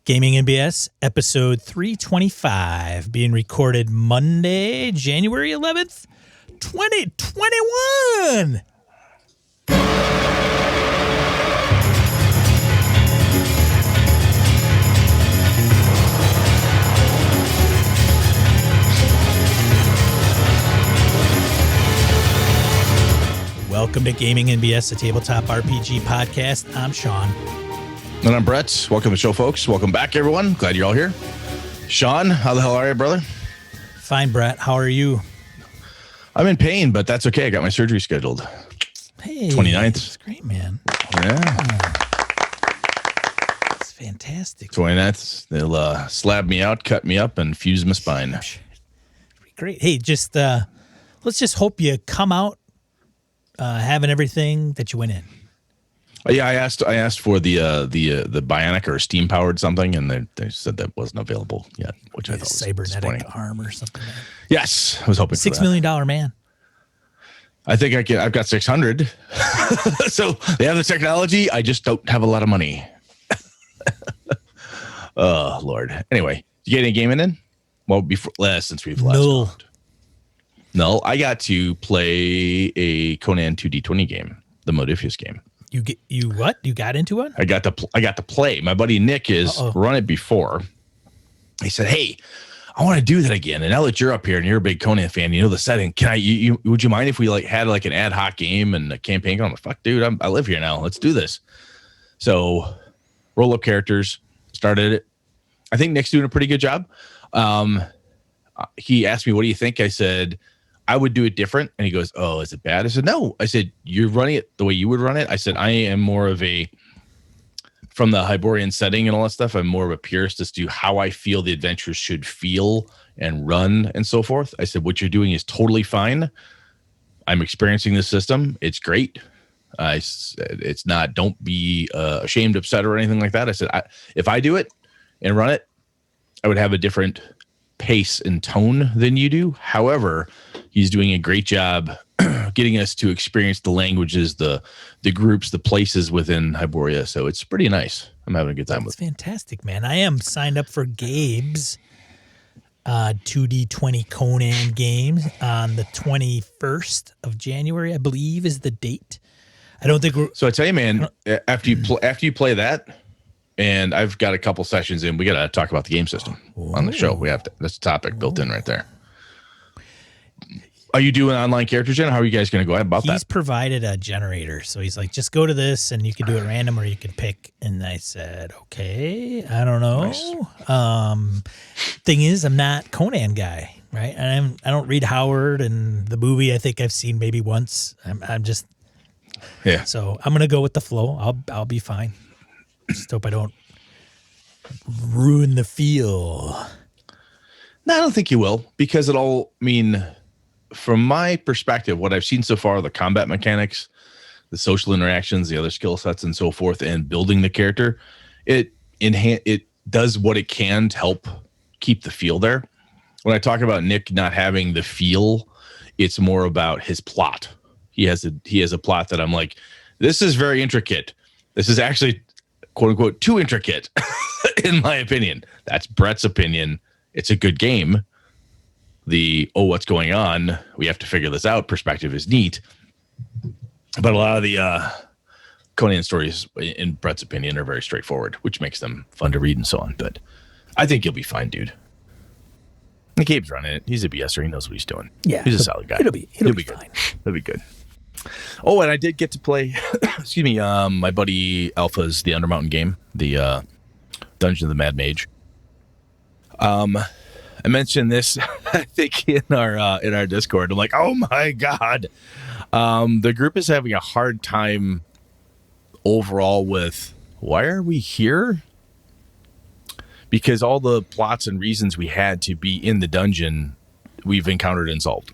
Gaming NBS, episode 325, being recorded Monday, January 11th, 2021. Welcome to Gaming NBS, a tabletop RPG podcast. I'm Sean. And I'm Brett. Welcome to the show, folks. Welcome back, everyone. Glad you're all here. Sean, how the hell are you, brother? Fine, Brett. How are you? I'm in pain, but that's okay. I got my surgery scheduled. Hey. 29th. That's great, man. Yeah. That's fantastic. 29th. They'll slab me out, cut me up, and fuse my spine. Great. Hey, just let's just hope you come out having everything that you went in. Yeah, I asked for the bionic or steam powered something, and they said that wasn't available yet, which I thought was cybernetic arm or something. Yes, I was hoping for that. $6 million man. I think I've got 600. So they have the technology. I just don't have a lot of money. Oh Lord. Anyway, you get any gaming in? Well, since we've last talked. No, I got to play a Conan 2D20 game, the Modifius game. You what? You got into it? I got to play. My buddy Nick has run it before. He said, "Hey, I want to do that again. And now that you're up here and you're a big Conan fan, you know the setting. Can I? Would you mind if we had an ad hoc game and a campaign?" I'm like, "Fuck, dude, I live here now. Let's do this." So, roll up characters. Started it. I think Nick's doing a pretty good job. He asked me, "What do you think?" I said, I would do it different. And he goes, "Oh, is it bad?" I said, "No." I said, "You're running it the way you would run it." I said, "I am more of from the Hyborian setting and all that stuff, I'm more of a purist as to how I feel the adventures should feel and run and so forth." I said, "What you're doing is totally fine. I'm experiencing this system. It's great. It's not, don't be ashamed, upset, or anything like that." I said, if I do it and run it, I would have a different pace and tone than you do. However, he's doing a great job getting us to experience the languages, the groups, the places within Hyboria. So it's pretty nice. I'm having a good time with it. Fantastic, man. I am signed up for Gabe's 2D20 Conan games on the 21st of January, I believe is the date. I don't think we're... So I tell you, man, after you play that, and I've got a couple sessions in, we got to talk about the game system on the show. We have to, that's a topic built in right there. Are you doing online character gen? How are you guys going to go ahead about that? He's provided a generator. So he's like, just go to this and you can do it random or you can pick. And I said, okay, I don't know. Nice. Thing is, I'm not Conan guy, right? And I don't read Howard, and the movie I think I've seen maybe once. I'm just, yeah. So I'm going to go with the flow. I'll be fine. Just hope I don't ruin the feel. No, I don't think you will, because from my perspective, what I've seen so far, the combat mechanics, the interactions, the other skill sets and so forth, and building the character, it does what it can to help keep the feel there. When I talk about Nick not having the feel, it's more about his plot. He has a plot that I'm like, this is very intricate. This is actually, quote unquote, too intricate, in my opinion. That's Brett's opinion. It's a good game. What's going on? We have to figure this out. Perspective is neat. But a lot of the Conan stories, in Brett's opinion, are very straightforward, which makes them fun to read and so on. But I think you'll be fine, dude. Gabe's running it. He's a BSer. He knows what he's doing. Yeah. He's a solid guy. It'll be good. fine. It'll be good. Oh, and I did get to play, excuse me, my buddy Alpha's the Undermountain game, the Dungeon of the Mad Mage. I mentioned this, I think, in our Discord. I'm like, oh my God. The group is having a hard time overall with, why are we here? Because all the plots and reasons we had to be in the dungeon, we've encountered and solved.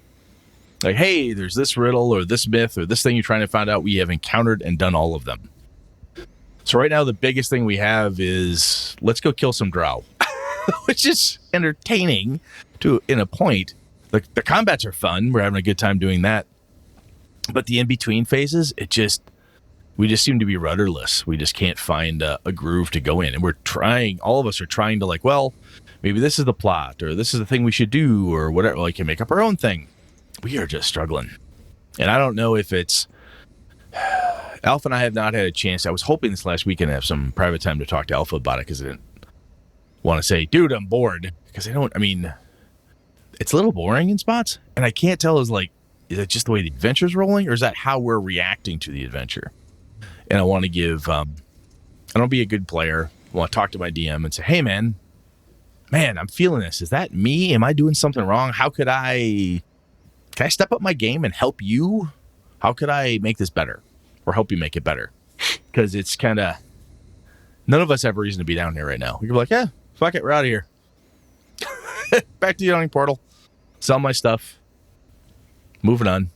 Like, hey, there's this riddle or this myth or this thing you're trying to find out. We have encountered and done all of them. So right now, the biggest thing we have is let's go kill some drow, which is entertaining in a point. The combats are fun. We're having a good time doing that. But the in-between phases, we just seem to be rudderless. We just can't find a groove to go in. And we're trying, all of us are trying to like, well, maybe this is the plot or this is the thing we should do or whatever. Like, can make up our own thing. We are just struggling. And I don't know if it's, Alpha and I have not had a chance. I was hoping this last weekend to have some private time to talk to Alpha about it because I didn't want to say, dude, I'm bored. Because it's a little boring in spots. And I can't tell is it just the way the adventure's rolling or is that how we're reacting to the adventure? And I want to give, I don't be a good player. I want to talk to my DM and say, hey, man, I'm feeling this. Is that me? Am I doing something wrong? Can I step up my game and help you? How could I make this better or help you make it better? Because it's kind of, none of us have a reason to be down here right now. We could be like, yeah, fuck it. We're out of here. Back to the yawning portal. Sell my stuff. Moving on.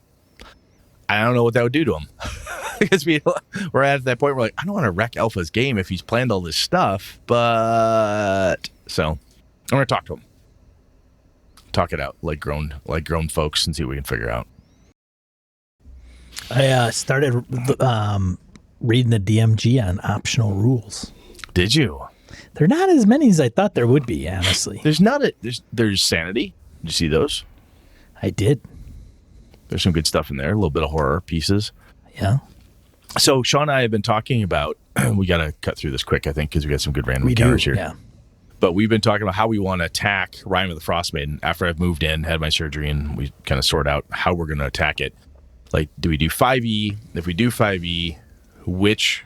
I don't know what that would do to him. Because we're at that point where like, I don't want to wreck Alpha's game if he's planned all this stuff. But so I'm going to talk to him. Talk it out like grown folks and see what we can figure out. I started reading the DMG on optional rules. Did you? They're not as many as I thought there would be, honestly. There's sanity. Did you see those? I did. There's some good stuff in there. A little bit of horror pieces. Yeah. So Sean and I have been talking about, we got to cut through this quick, I think, because we got some good random encounters here. Yeah. But we've been talking about how we want to attack Rime of the Frost Maiden after I've moved in, had my surgery, and we kind of sort out how we're going to attack it. Like, do we do 5e? If we do 5e, which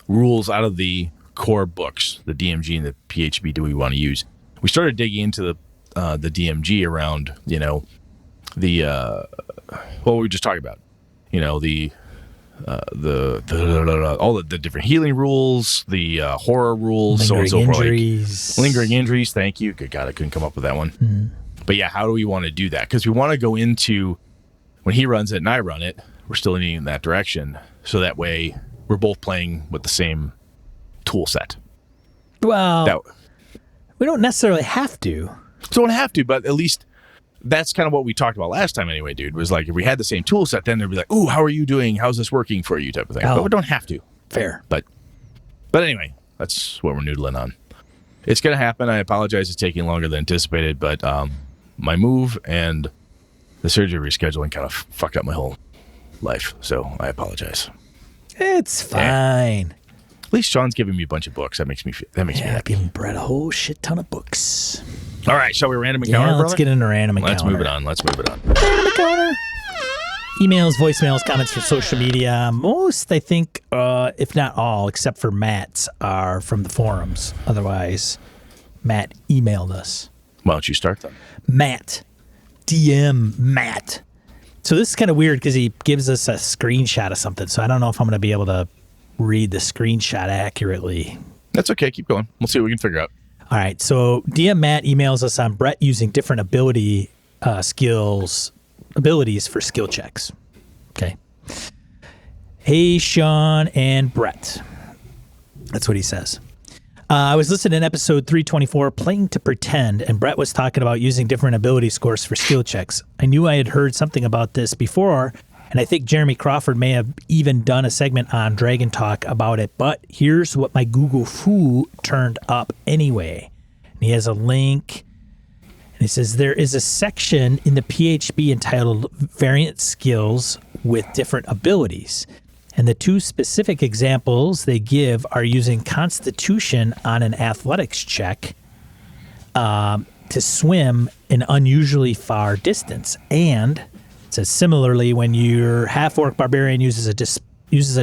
rules out of the core books, the DMG and the PHB, do we want to use? We started digging into the DMG around, what we were just talking about, all the different healing rules, the horror rules, so on and so forth. Lingering injuries. Thank you. Good God, I couldn't come up with that one. Mm. But yeah, how do we want to do that? Because we want to go into when he runs it and I run it, we're still leaning in that direction. So that way we're both playing with the same tool set. Well, we don't necessarily have to. Don't have to, but at least that's kind of what we talked about last time anyway, dude, was like if we had the same tool set, then they'd be like, ooh, how are you doing? How's this working for you type of thing. But we don't have to. Fair. But anyway, that's what we're noodling on. It's going to happen. I apologize. It's taking longer than anticipated, but my move and the surgery rescheduling kind of fucked up my whole life. So I apologize. It's fine. At least Sean's giving me a bunch of books. That makes me happy. Giving Brett a whole shit ton of books. All right, shall we random encounter? Yeah, let's get into random encounter. Let's move it on. Random encounter. Emails, voicemails, comments from social media. Most, I think, if not all, except for Matt's, are from the forums. Otherwise, Matt emailed us. Why don't you start then? Matt. DM Matt. So this is kind of weird because he gives us a screenshot of something. So I don't know if I'm going to be able to read the screenshot accurately. That's okay. Keep going. We'll see what we can figure out. All right. So DM Matt emails us on Brett using different abilities for skill checks. Okay. Hey, Sean and Brett. That's what he says. I was listening to episode 324, Playing to Pretend, and Brett was talking about using different ability scores for skill checks. I knew I had heard something about this before, and I think Jeremy Crawford may have even done a segment on Dragon Talk about it, but here's what my Google Foo turned up anyway. And he has a link, and he says, there is a section in the PHB entitled Variant Skills with Different Abilities. And the two specific examples they give are using Constitution on an athletics check to swim an unusually far distance. And it says similarly, when your half-orc barbarian uses a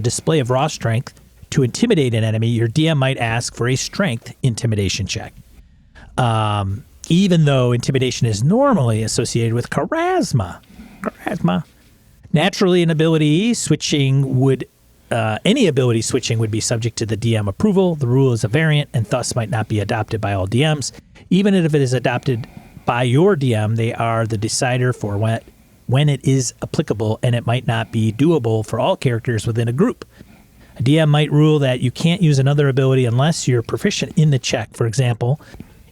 display of raw strength to intimidate an enemy, your DM might ask for a strength intimidation check. Even though intimidation is normally associated with charisma. Naturally, any ability switching would be subject to the DM approval. The rule is a variant and thus might not be adopted by all DMs. Even if it is adopted by your DM, they are the decider for when it is applicable, and it might not be doable for all characters within a group. A DM might rule that you can't use another ability unless you're proficient in the check, for example.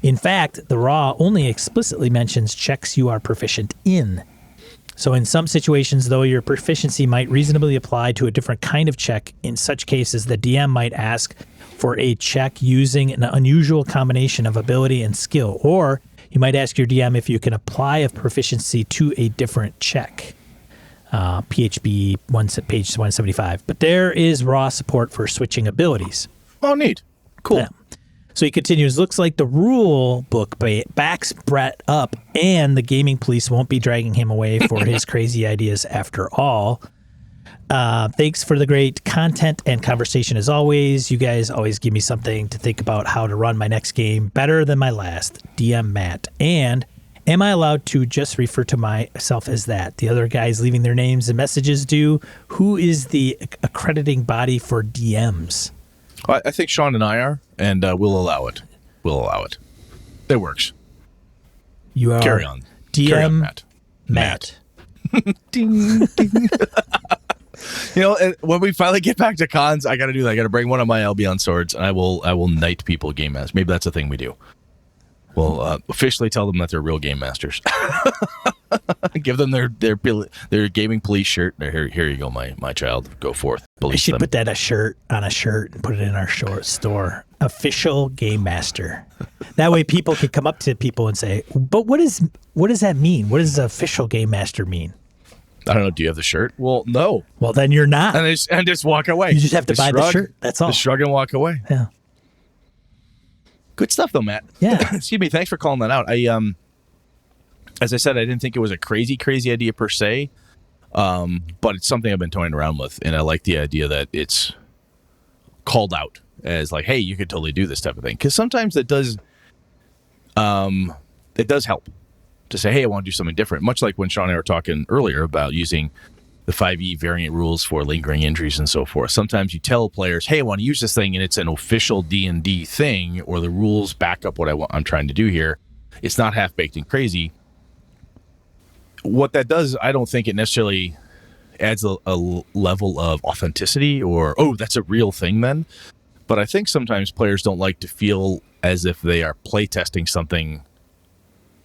In fact, the raw only explicitly mentions checks you are proficient in. So in some situations, though, your proficiency might reasonably apply to a different kind of check. In such cases, the DM might ask for a check using an unusual combination of ability and skill, or you might ask your DM if you can apply a proficiency to a different check. PHB page 175. But there is raw support for switching abilities. Oh, neat. Cool. Yeah. So he continues, looks like the rule book backs Brett up, and the gaming police won't be dragging him away for his crazy ideas after all. Thanks for the great content and conversation as always. You guys always give me something to think about how to run my next game better than my last. DM Matt. And am I allowed to just refer to myself as that? The other guys leaving their names and messages do. Who is the accrediting body for DMs? I think Sean and I are, and we'll allow it. We'll allow it. It works. You are Carry on. DM Carry on, Matt. Ding, ding. And when we finally get back to cons, I got to do that. I got to bring one of my Albion swords, and I will knight people game masters. Maybe that's a thing we do. We'll officially tell them that they're real game masters. Give them their gaming police shirt. Here you go, my child. Go forth. I should put that on a shirt and put it in our store. Official game master. That way people can come up to people and say, but what does that mean? What does official game master mean? I don't know. Do you have the shirt? Well, no. Well, then you're not. And just walk away. You just have to buy the shirt. That's all. Just shrug and walk away. Yeah. Good stuff, though, Matt. Yeah. Excuse me. Thanks for calling that out. As I said, I didn't think it was a crazy idea per se, but it's something I've been toying around with, and I like the idea that it's called out as like, hey, you could totally do this type of thing. Because sometimes it does help to say, hey, I want to do something different. Much like when Sean and I were talking earlier about using the 5e variant rules for lingering injuries and so forth. Sometimes you tell players, hey, I want to use this thing, and it's an official D&D thing, or the rules back up what I'm trying to do here. It's not half-baked and crazy. What that does, I don't think it necessarily adds a level of authenticity or, oh, that's a real thing then. But I think sometimes players don't like to feel as if they are playtesting something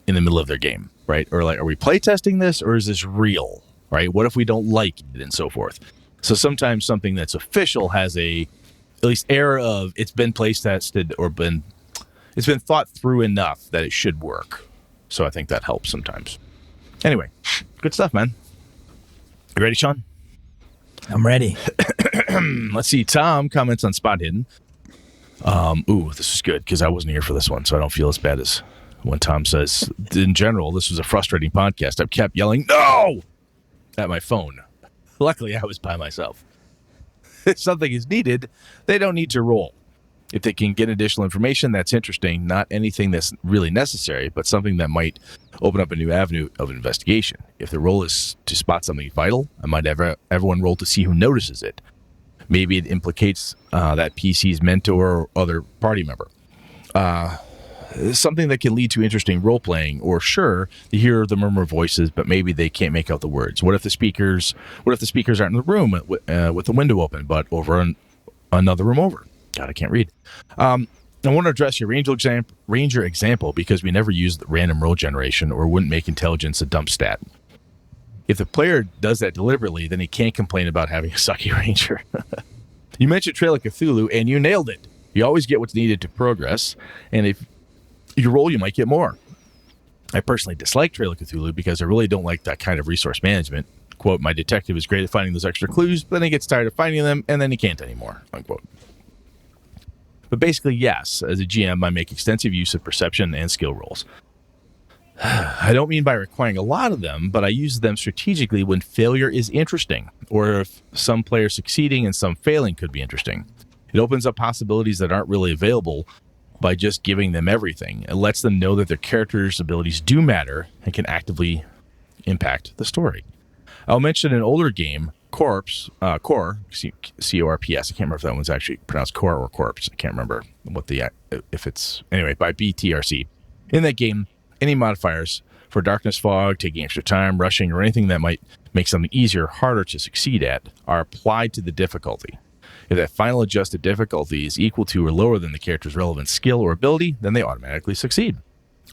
in the middle of their game, right? Or like, are we playtesting this, or is this real? Right? What if we don't like it, and so forth? So sometimes something that's official has at least air of it's been play tested or it's been thought through enough that it should work. So I think that helps sometimes. Anyway, good stuff, man. You ready, Sean? I'm ready. Let's see. Tom comments on Spot Hidden. This is good because I wasn't here for this one, so I don't feel as bad as when Tom says, in general, this was a frustrating podcast. I kept yelling, no! At my phone. Luckily, I was by myself. If something is needed, they don't need to roll. If they can get additional information, that's interesting. Not anything that's really necessary, but something that might open up a new avenue of investigation. If the roll is to spot something vital, I might have everyone roll to see who notices it. Maybe it implicates that PC's mentor or other party member. Something that can lead to interesting role-playing, or sure, they hear the murmur of voices, but maybe they can't make out the words. What if the speakers aren't in the room with the window open, but over another room over? God, I can't read. I want to address your ranger example because we never used random roll generation or wouldn't make intelligence a dump stat. If the player does that deliberately, then he can't complain about having a sucky ranger. You mentioned Trail of Cthulhu, and you nailed it. You always get what's needed to progress, and if you roll, you might get more. I personally dislike Trail of Cthulhu because I really don't like that kind of resource management. Quote, my detective is great at finding those extra clues, but then he gets tired of finding them, and then he can't anymore, unquote. But basically, yes, as a GM, I make extensive use of perception and skill rolls. I don't mean by requiring a lot of them, but I use them strategically when failure is interesting, or if some players succeeding and some failing could be interesting. It opens up possibilities that aren't really available by just giving them everything. It lets them know that their characters' abilities do matter and can actively impact the story. I'll mention an older game, Core, C-O-R-P-S. I can't remember if that one's actually pronounced Core or Corpse. I can't remember by BTRC. In that game, any modifiers for darkness, fog, taking extra time, rushing, or anything that might make something easier or harder to succeed at are applied to the difficulty. If that final adjusted difficulty is equal to or lower than the character's relevant skill or ability, then they automatically succeed.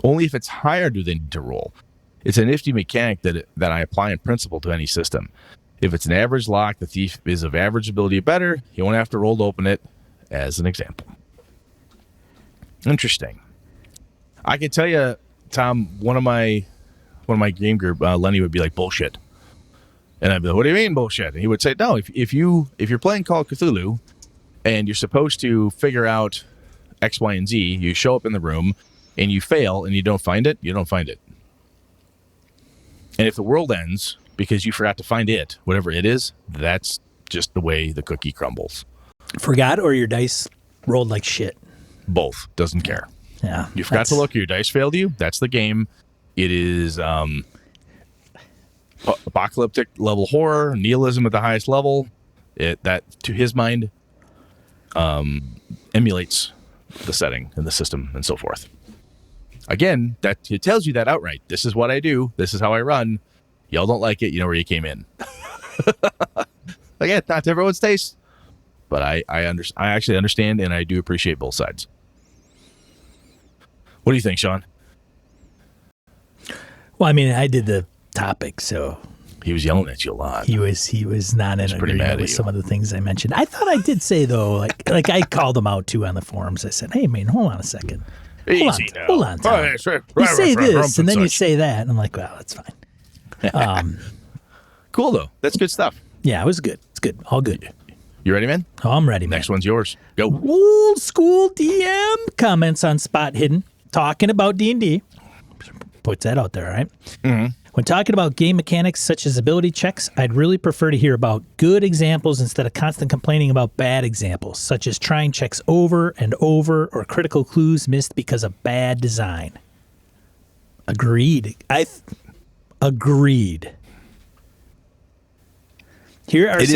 Only if it's higher do they need to roll. It's a nifty mechanic that I apply in principle to any system. If it's an average lock, the thief is of average ability or better. You won't have to roll to open it, as an example. Interesting. I can tell you, Tom, one of my game group, Lenny would be like, bullshit. And I'd be like, what do you mean bullshit? And he would say, no, if you're playing Call of Cthulhu and you're supposed to figure out X, Y, and Z, you show up in the room and you fail and you don't find it, you don't find it. And if the world ends because you forgot to find it, whatever it is, that's just the way the cookie crumbles. Forgot, or your dice rolled like shit? Both. Doesn't care. Yeah. You forgot to look, your dice failed you. That's the game. It is apocalyptic level horror, nihilism at the highest level. That, to his mind, emulates the setting and the system and so forth. Again, it tells you that outright. This is what I do. This is how I run. Y'all don't like it. You know where you came in. Again, not to everyone's taste, but I actually understand, and I do appreciate both sides. What do you think, Sean? Well, I mean, I did the topic, so he was yelling at you a lot. He was not in agreement with some of the things I mentioned. I thought I did say though, like I called him out too on the forums. I said, "Hey, man, hold on a second. Hold on, Tom. You say this, and then you say that." And I'm like, "Well, that's fine." Cool though. That's good stuff. Yeah, it was good. It's good. All good. You ready, man? Oh, I'm ready, man. Next one's yours. Go. Old school DM comments on Spot Hidden, talking about D&D. Puts that out there, right? Mm-hmm. When talking about game mechanics such as ability checks, I'd really prefer to hear about good examples instead of constant complaining about bad examples, such as trying checks over and over or critical clues missed because of bad design. Agreed. Agreed. It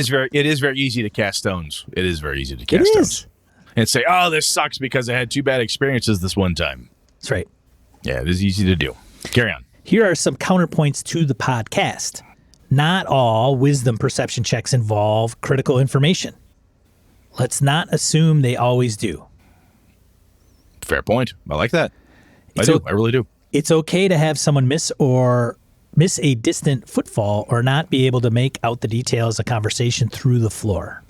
is very easy to cast stones. It is very easy to cast stones. And say, oh, this sucks because I had 2 bad experiences this one time. That's right. Yeah, it is easy to do. Carry on. Here are some counterpoints to the podcast. Not all wisdom perception checks involve critical information. Let's not assume they always do. Fair point. I like that. I really do. It's okay to have someone miss a distant footfall or not be able to make out the details of conversation through the floor.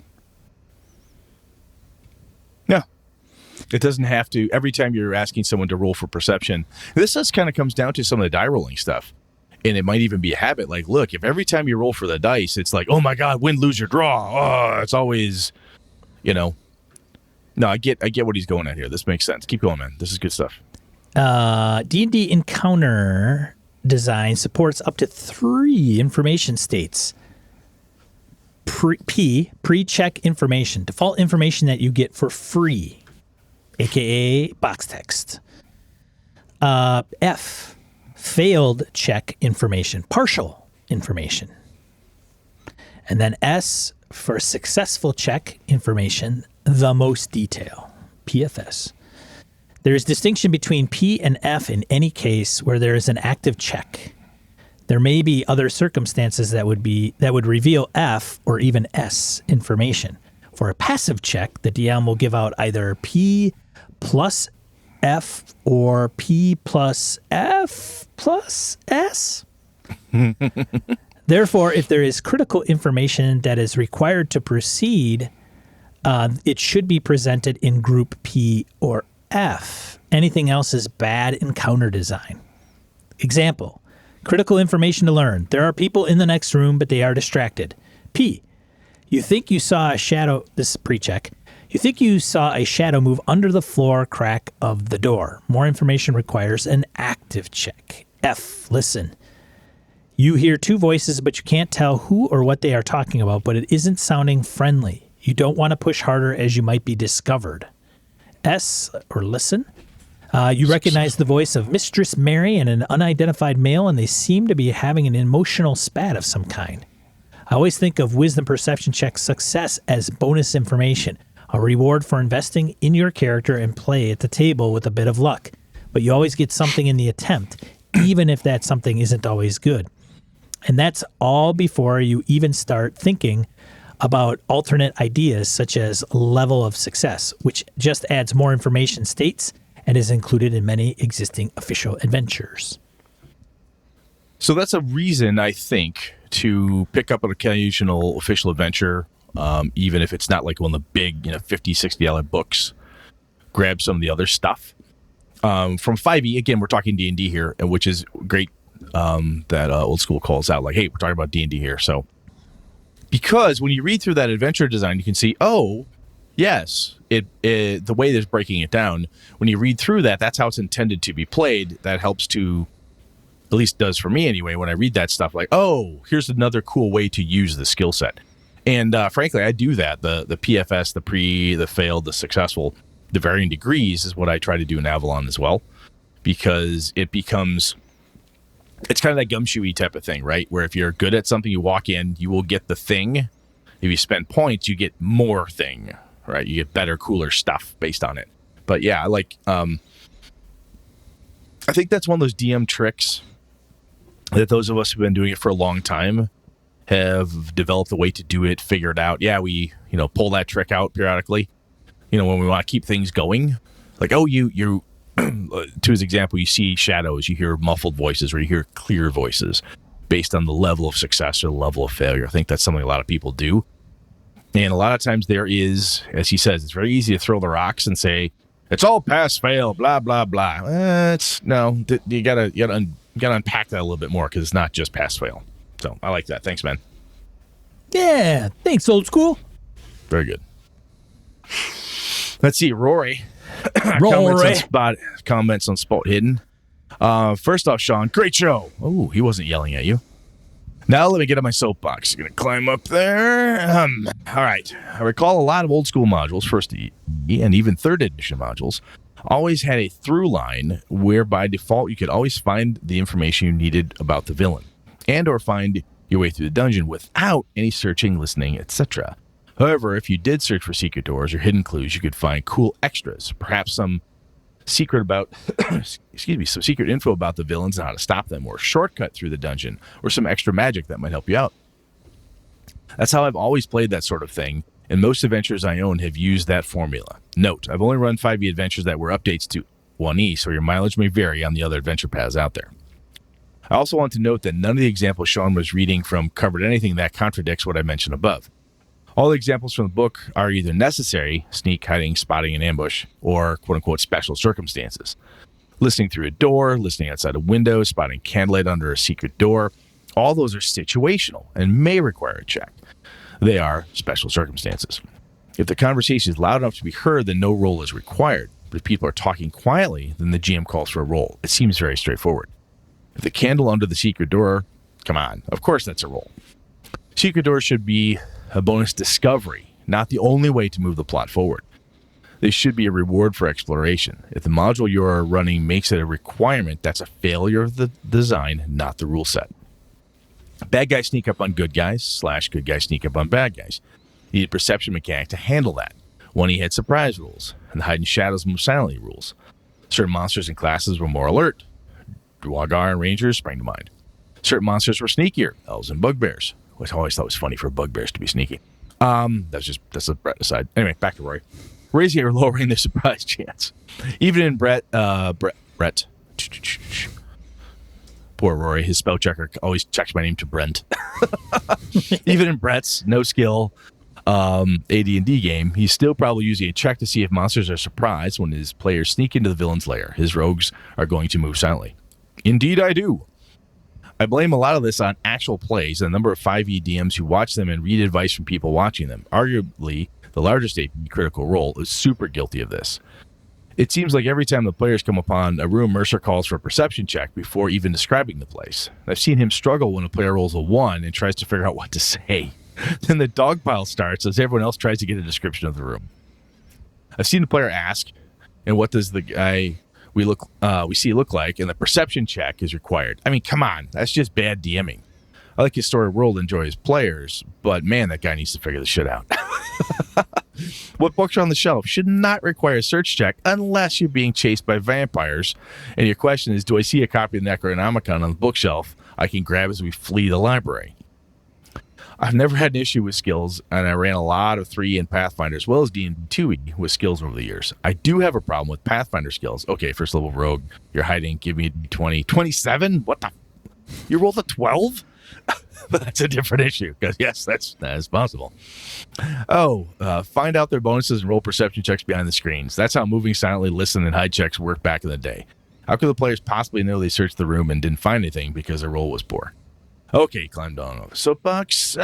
Yeah. It doesn't have to, every time you're asking someone to roll for perception, this just kind of comes down to some of the die rolling stuff. And it might even be a habit. Like, look, if every time you roll for the dice, it's like, oh my God, win, lose, or draw. Oh, it's always, No, I get what he's going at here. This makes sense. Keep going, man. This is good stuff. D&D encounter design supports up to 3 information states. Pre-check information, default information that you get for free, aka box text. F, failed check information, partial information. And then S, for successful check information, the most detail, PFS. There is distinction between P and F in any case where there is an active check. There may be other circumstances that would reveal F or even S information. For a passive check, the DM will give out either P plus F or P plus F plus S. Therefore, if there is critical information that is required to proceed, it should be presented in group P or F. Anything else is bad encounter design. Example, critical information to learn. There are people in the next room, but they are distracted. P, you think you saw a shadow, this is pre-check. You think you saw a shadow move under the floor crack of the door. More information requires an active check. F, listen. You hear 2 voices, but you can't tell who or what they are talking about, but it isn't sounding friendly. You don't want to push harder as you might be discovered. S, or listen. You recognize the voice of Mistress Mary and an unidentified male, and they seem to be having an emotional spat of some kind. I always think of wisdom perception check success as bonus information, a reward for investing in your character and play at the table with a bit of luck. But you always get something in the attempt, even if that something isn't always good. And that's all before you even start thinking about alternate ideas such as level of success, which just adds more information states and is included in many existing official adventures. So that's a reason, I think, to pick up an occasional official adventure, even if it's not like one of the big, $50, $60 books. Grab some of the other stuff. From 5e, again, we're talking D&D here, which is great that Old School calls out, like, hey, we're talking about D&D here. So, because when you read through that adventure design, you can see, oh, yes, the way they're breaking it down, when you read through that, that's how it's intended to be played. That helps to, at least does for me anyway, when I read that stuff, like, oh, here's another cool way to use the skill set. And frankly, I do that. The PFS, the pre, the failed, the successful, the varying degrees is what I try to do in Avalon as well, because it becomes, it's kind of that gumshoey type of thing, right? Where if you're good at something, you walk in, you will get the thing. If you spend points, you get more thing, right? You get better, cooler stuff based on it. But yeah, I think that's one of those DM tricks that those of us who've been doing it for a long time have developed a way to do it, figure it out. Yeah, we, pull that trick out periodically, when we want to keep things going. Like, oh, you to his example, you see shadows, you hear muffled voices, or you hear clear voices based on the level of success or the level of failure. I think that's something a lot of people do. And a lot of times there is, as he says, it's very easy to throw the rocks and say, it's all pass, fail, blah, blah, blah. You gotta unpack that a little bit more, because it's not just pass, fail. So I like that. Thanks, man. Yeah, thanks, Old School. Very good. Let's see, Rory. Comments on Spot Hidden. First off, Sean, great show. Oh, he wasn't yelling at you. Now let me get on my soapbox. Gonna climb up there. All right. I recall a lot of Old School modules, first and even third edition modules, always had a through line where by default you could always find the information you needed about the villain, and or find your way through the dungeon without any searching, listening, etc. However, if you did search for secret doors or hidden clues, you could find cool extras, perhaps some secret about, some secret info about the villains and how to stop them, or a shortcut through the dungeon, or some extra magic that might help you out. That's how I've always played that sort of thing, and most adventures I own have used that formula. Note, I've only run 5e adventures that were updates to 1e, so your mileage may vary on the other adventure paths out there. I also want to note that none of the examples Sean was reading from covered anything that contradicts what I mentioned above. All the examples from the book are either necessary, sneak, hiding, spotting, and ambush, or quote-unquote special circumstances. Listening through a door, listening outside a window, spotting candlelight under a secret door, all those are situational and may require a check. They are special circumstances. If the conversation is loud enough to be heard, then no roll is required. But if people are talking quietly, then the GM calls for a roll. It seems very straightforward. If the candle under the secret door, come on, of course that's a roll. Secret doors should be a bonus discovery, not the only way to move the plot forward. They should be a reward for exploration. If the module you are running makes it a requirement, that's a failure of the design, not the rule set. Bad guys sneak up on good guys, / good guys sneak up on bad guys. You need a perception mechanic to handle that. 1E had surprise rules, and the hide in shadows move silently rules. Certain monsters and classes were more alert. Duergar and Rangers sprang to mind. Certain monsters were sneakier, elves and bugbears, which I always thought was funny for bugbears to be sneaky. That's a Brett aside. Anyway, back to Rory. Raising or lowering the surprise chance. Even in Brett. Poor Rory, his spell checker always checks my name to Brent. Even in Brett's no skill AD&D game, he's still probably using a check to see if monsters are surprised when his players sneak into the villain's lair. His rogues are going to move silently. Indeed, I do. I blame a lot of this on actual plays and the number of 5e DMs who watch them and read advice from people watching them. Arguably, the largest AP Critical Role is super guilty of this. It seems like every time the players come upon a room, Mercer calls for a perception check before even describing the place. I've seen him struggle when a player rolls a 1 and tries to figure out what to say. Then the dog pile starts as everyone else tries to get a description of the room. I've seen the player ask, and what does the guy we see look like, and the perception check is required. I mean, come on, that's just bad DMing. I like his story world, enjoy his players, but man, that guy needs to figure this shit out. What books are on the shelf should not require a search check unless you're being chased by vampires, and your question is, do I see a copy of the Necronomicon on the bookshelf I can grab as we flee the library? I've never had an issue with skills, and I ran a lot of 3 and Pathfinder as well as D&D 2e with skills over the years. I do have a problem with Pathfinder skills. Okay, first level rogue, you're hiding, give me a d20. 27? What the? You rolled a 12? But that's a different issue, because yes, that is possible. Find out their bonuses and roll perception checks behind the screens. That's how moving silently, listen, and hide checks worked back in the day. How could the players possibly know they searched the room and didn't find anything because their roll was poor? Okay, climbed on over the soapbox.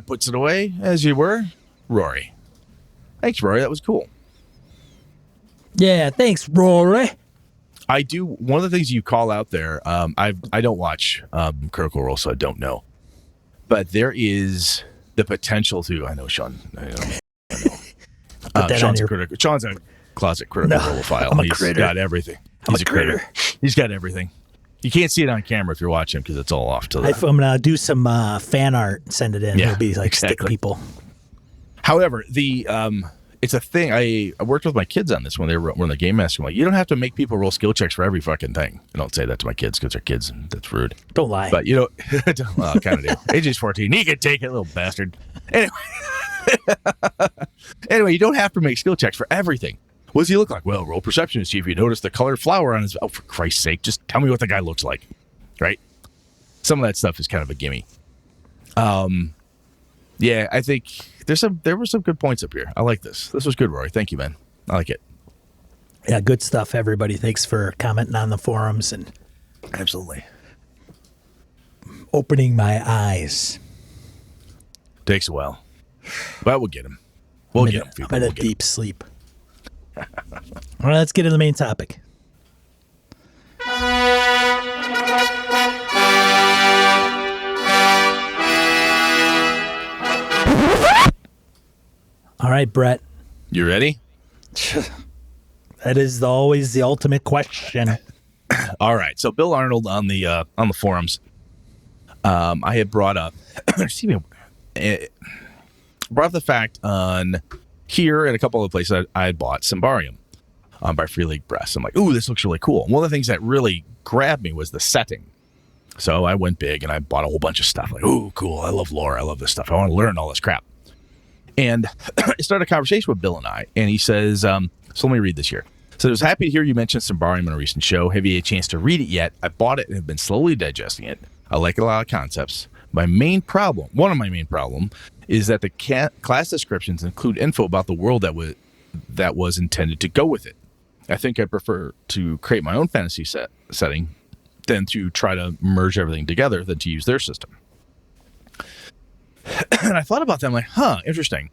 Puts it away, as you were. Rory. Thanks, Rory. That was cool. Yeah, thanks, Rory. I do. One of the things you call out there, I don't watch Critical Role, so I don't know. But there is the potential to, I know, Sean. I know. Sean's a closet Critical Role file. He's got everything. He's a critter. He's got everything. You can't see it on camera if you're watching because it's all off to the... I'm going to do some fan art, send it in. Yeah, it'll be like exactly. stick people. However, it's a thing. I worked with my kids on this when they were in the game master. I'm like, you don't have to make people roll skill checks for every fucking thing. I don't say that to my kids because they're kids and that's rude. Don't lie. But you know, well, I kind of do. AJ's 14. He can take it, little bastard. Anyway, you don't have to make skill checks for everything. What does he look like? Well, roll perception to see if you notice the colored flower on his... Oh, for Christ's sake, just tell me what the guy looks like. Right? Some of that stuff is kind of a gimme. Yeah, I think there were some good points up here. I like this. This was good, Rory. Thank you, man. I like it. Yeah, good stuff, everybody. Thanks for commenting on the forums and absolutely opening my eyes. Takes a while, but we'll get him. We'll get him. I'm in a deep sleep. All right, let's get to the main topic. All right, Brett. You ready? That is always the ultimate question. All right. So Bill Arnold on the forums, I had brought up, brought up the fact on here and a couple of places I had bought Symbarium by Free League Press. I'm like, ooh, this looks really cool. One of the things that really grabbed me was the setting. So I went big and I bought a whole bunch of stuff. Like, ooh, cool. I love lore. I love this stuff. I want to learn all this crap. And I started a conversation with Bill and I, and he says, so let me read this here. So I was happy to hear you mention Symbarium in a recent show. Have you had a chance to read it yet? I bought it and have been slowly digesting it. I like a lot of concepts. One of my main problem, is that the class descriptions include info about the world that was intended to go with it. I think I prefer to create my own fantasy setting than to try to merge everything together than to use their system. And I thought about that. I'm like, interesting.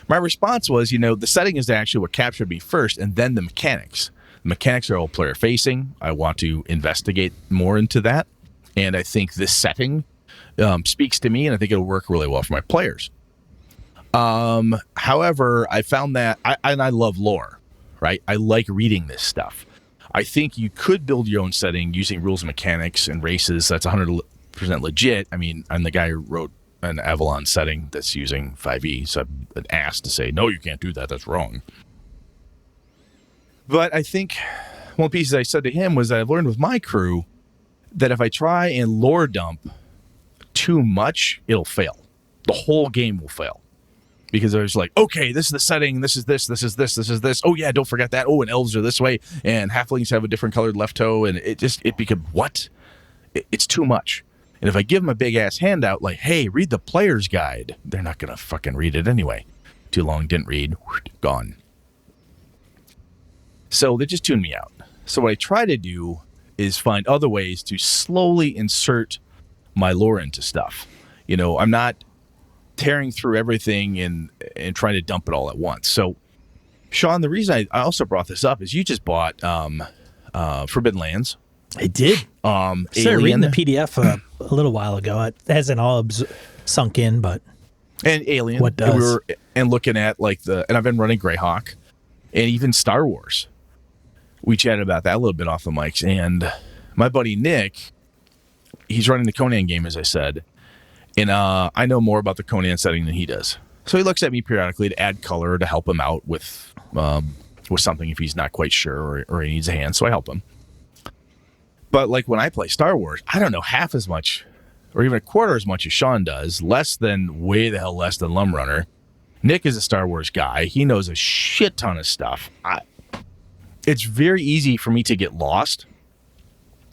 My response was, the setting is actually what captured me first, and then the mechanics. The mechanics are all player facing. I want to investigate more into that. And I think this setting speaks to me, and I think it'll work really well for my players. However, I found that I love lore, right? I like reading this stuff. I think you could build your own setting using rules and mechanics and races. That's 100% legit. I mean, I'm the guy who wrote an Avalon setting that's using 5e, so I've been asked to say, no, you can't do that. That's wrong. But I think one of the pieces I said to him was that I've learned with my crew that if I try and lore dump too much, it'll fail. The whole game will fail. Because I was like, okay, this is the setting, this is this, this is this, this is this. Oh yeah, don't forget that. Oh, and elves are this way, and halflings have a different colored left toe, and it became what? It's too much. And if I give them a big ass handout like, hey, read the player's guide, they're not gonna fucking read it anyway. Too long, didn't read, gone. So they just tuned me out. So what I try to do is find other ways to slowly insert my lore into stuff. I'm not tearing through everything and trying to dump it all at once. So, Sean, the reason I also brought this up is you just bought Forbidden Lands. I did. I started reading the PDF a little while ago. It hasn't all sunk in, but and Alien. What does? And looking at and I've been running Greyhawk, and even Star Wars. We chatted about that a little bit off the mics, and my buddy Nick, he's running the Conan game, as I said, and I know more about the Conan setting than he does. So he looks at me periodically to add color to help him out with something if he's not quite sure or he needs a hand. So I help him. But when I play Star Wars, I don't know half as much or even a quarter as much as Sean does, way the hell less than Lumrunner. Nick is a Star Wars guy. He knows a shit ton of stuff. It's very easy for me to get lost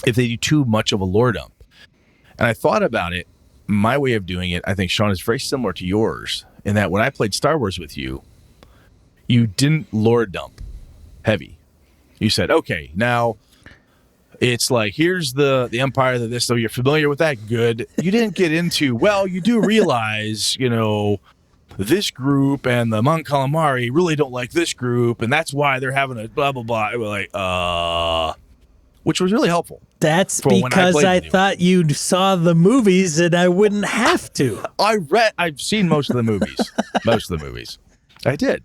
if they do too much of a lore dump. And I thought about it. My way of doing it, I think, Sean, is very similar to yours in that when I played Star Wars with you, you didn't lore dump heavy. You said, okay, now it's like, here's the Empire, this, so you're familiar with that, good. You didn't get into, well, you do realize, this group and the Mon Calamari really don't like this group, and that's why they're having a blah, blah, blah. We're like, which was really helpful. That's because I thought you saw the movies and I wouldn't have to. I've seen most of the movies. I did.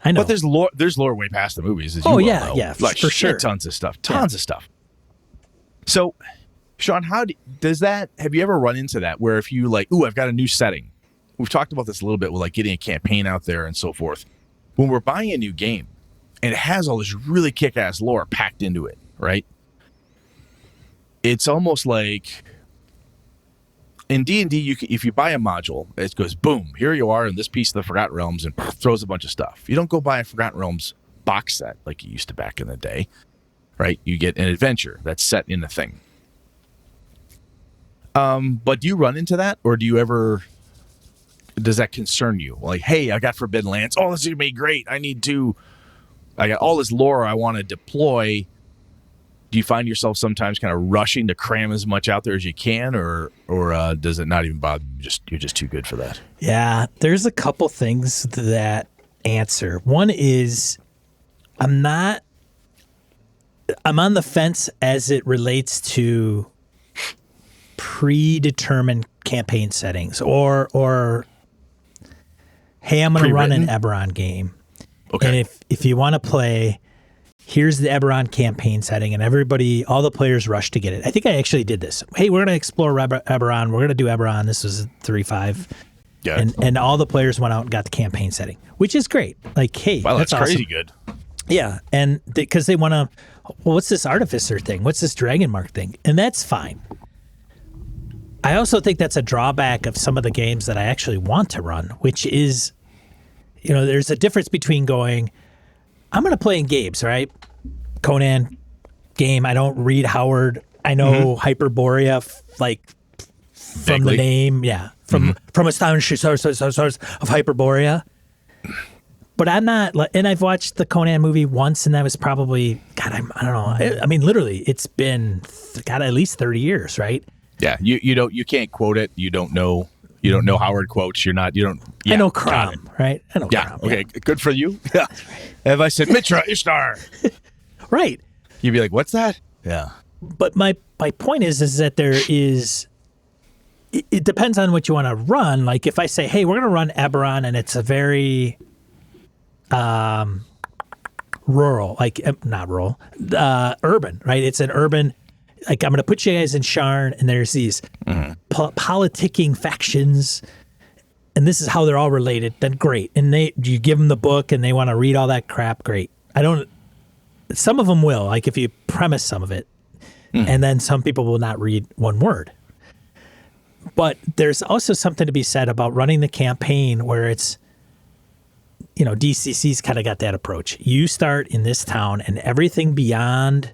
I know. But there's lore way past the movies, as you yeah, know. yeah, like, for sure. Tons of stuff. Tons of stuff. So, Sean, have you ever run into that where if you like, I've got a new setting. We've talked about this a little bit with like getting a campaign out there and so forth. When we're buying a new game and it has all this really kick-ass lore packed into it, right? It's almost like in D&D, if you buy a module, it goes, boom, here you are in this piece of the Forgotten Realms and throws a bunch of stuff. You don't go buy a Forgotten Realms box set like you used to back in the day, right? You get an adventure that's set in a thing. But do you run into that, or does that concern you? Like, hey, I got Forbidden Lands. Oh, this is going to be great. I got all this lore I want to deploy. Do you find yourself sometimes kind of rushing to cram as much out there as you can, or does it not even bother you? You're just too good for that? Yeah, there's a couple things to that answer. One is I'm on the fence as it relates to predetermined campaign settings or hey, I'm going to run an Eberron game. Okay. And if you want to play, here's the Eberron campaign setting, and all the players rush to get it. I think I actually did this. Hey, we're going to explore Eberron. We're going to do Eberron. This was 3.5. Yeah. And all the players went out and got the campaign setting, which is great. Like, hey, wow, that's crazy awesome. Good. Yeah. And because they want to, well, what's this Artificer thing? What's this Dragon Mark thing? And that's fine. I also think that's a drawback of some of the games that I actually want to run, which is, there's a difference between going, I'm going to play in games, right? Conan game. I don't read Howard. I know Hyperborea, from Vaguely. the name. Yeah. From astonishing source of Hyperborea. But I'm not, and I've watched the Conan movie once, and that was probably, God, I don't know. I mean, literally, it's been, at least 30 years, right? Yeah, you can't quote it. You don't know Howard quotes. Yeah, I know Crom, right? I know Crom. Okay, good for you. Yeah. If I said Mitra Ishtar, right, you'd be like, "What's that?" Yeah. But my point is that there is. It depends on what you want to run. Like if I say, "Hey, we're going to run Eberron," and it's a very rural, not rural, urban, right? It's an urban. Like, I'm going to put you guys in Sharn, and there's these politicking factions, and this is how they're all related. Then great. And you give them the book, and they want to read all that crap. Great. Some of them will, like if you premise some of it, and then some people will not read one word. But there's also something to be said about running the campaign where it's, DCC's kind of got that approach. You start in this town, and everything beyond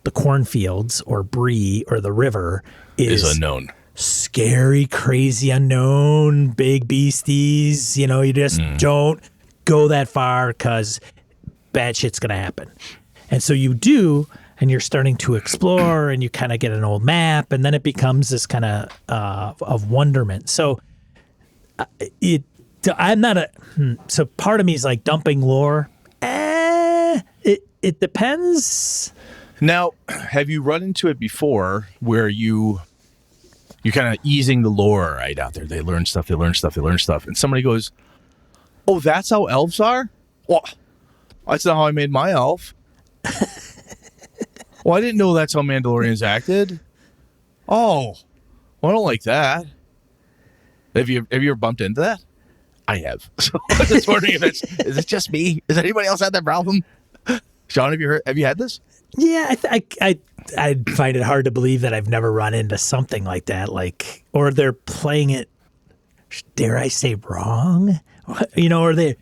the cornfields or Bree or the river is unknown. Scary, crazy, unknown, big beasties. You just don't go that far because bad shit's going to happen. And so you do, and you're starting to explore, and you kind of get an old map, and then it becomes this kind of wonderment. So I'm not so part of me is like dumping lore. It depends. Now, have you run into it before where you're kind of easing the lore right out there? They learn stuff, and somebody goes, "Oh, that's how elves are? Well, that's not how I made my elf. Well, I didn't know that's how Mandalorians acted. Oh, well, I don't like that." Have you ever bumped into that? I have. So I was just wondering is it just me? Is anybody else had that problem? Sean, have you had this? Yeah, I find it hard to believe that I've never run into something like that, or they're playing it, dare I say, wrong, or they,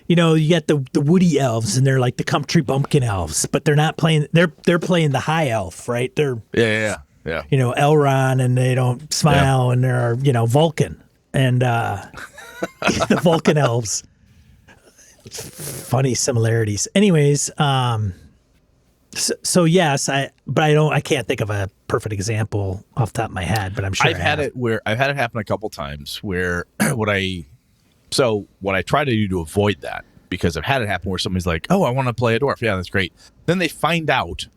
you get the woody elves and they're like the country bumpkin elves, but they're not playing. They're playing the high elf, right? Yeah. Yeah. Elrond, and they don't smile, and they're Vulcan and the Vulcan elves. Funny similarities. Anyways, so yes, I can't think of a perfect example off the top of my head, but I'm sure I've had it happen a couple times where what I try to do to avoid that, because I've had it happen where somebody's like, "Oh, I want to play a dwarf." Yeah, that's great. Then they find out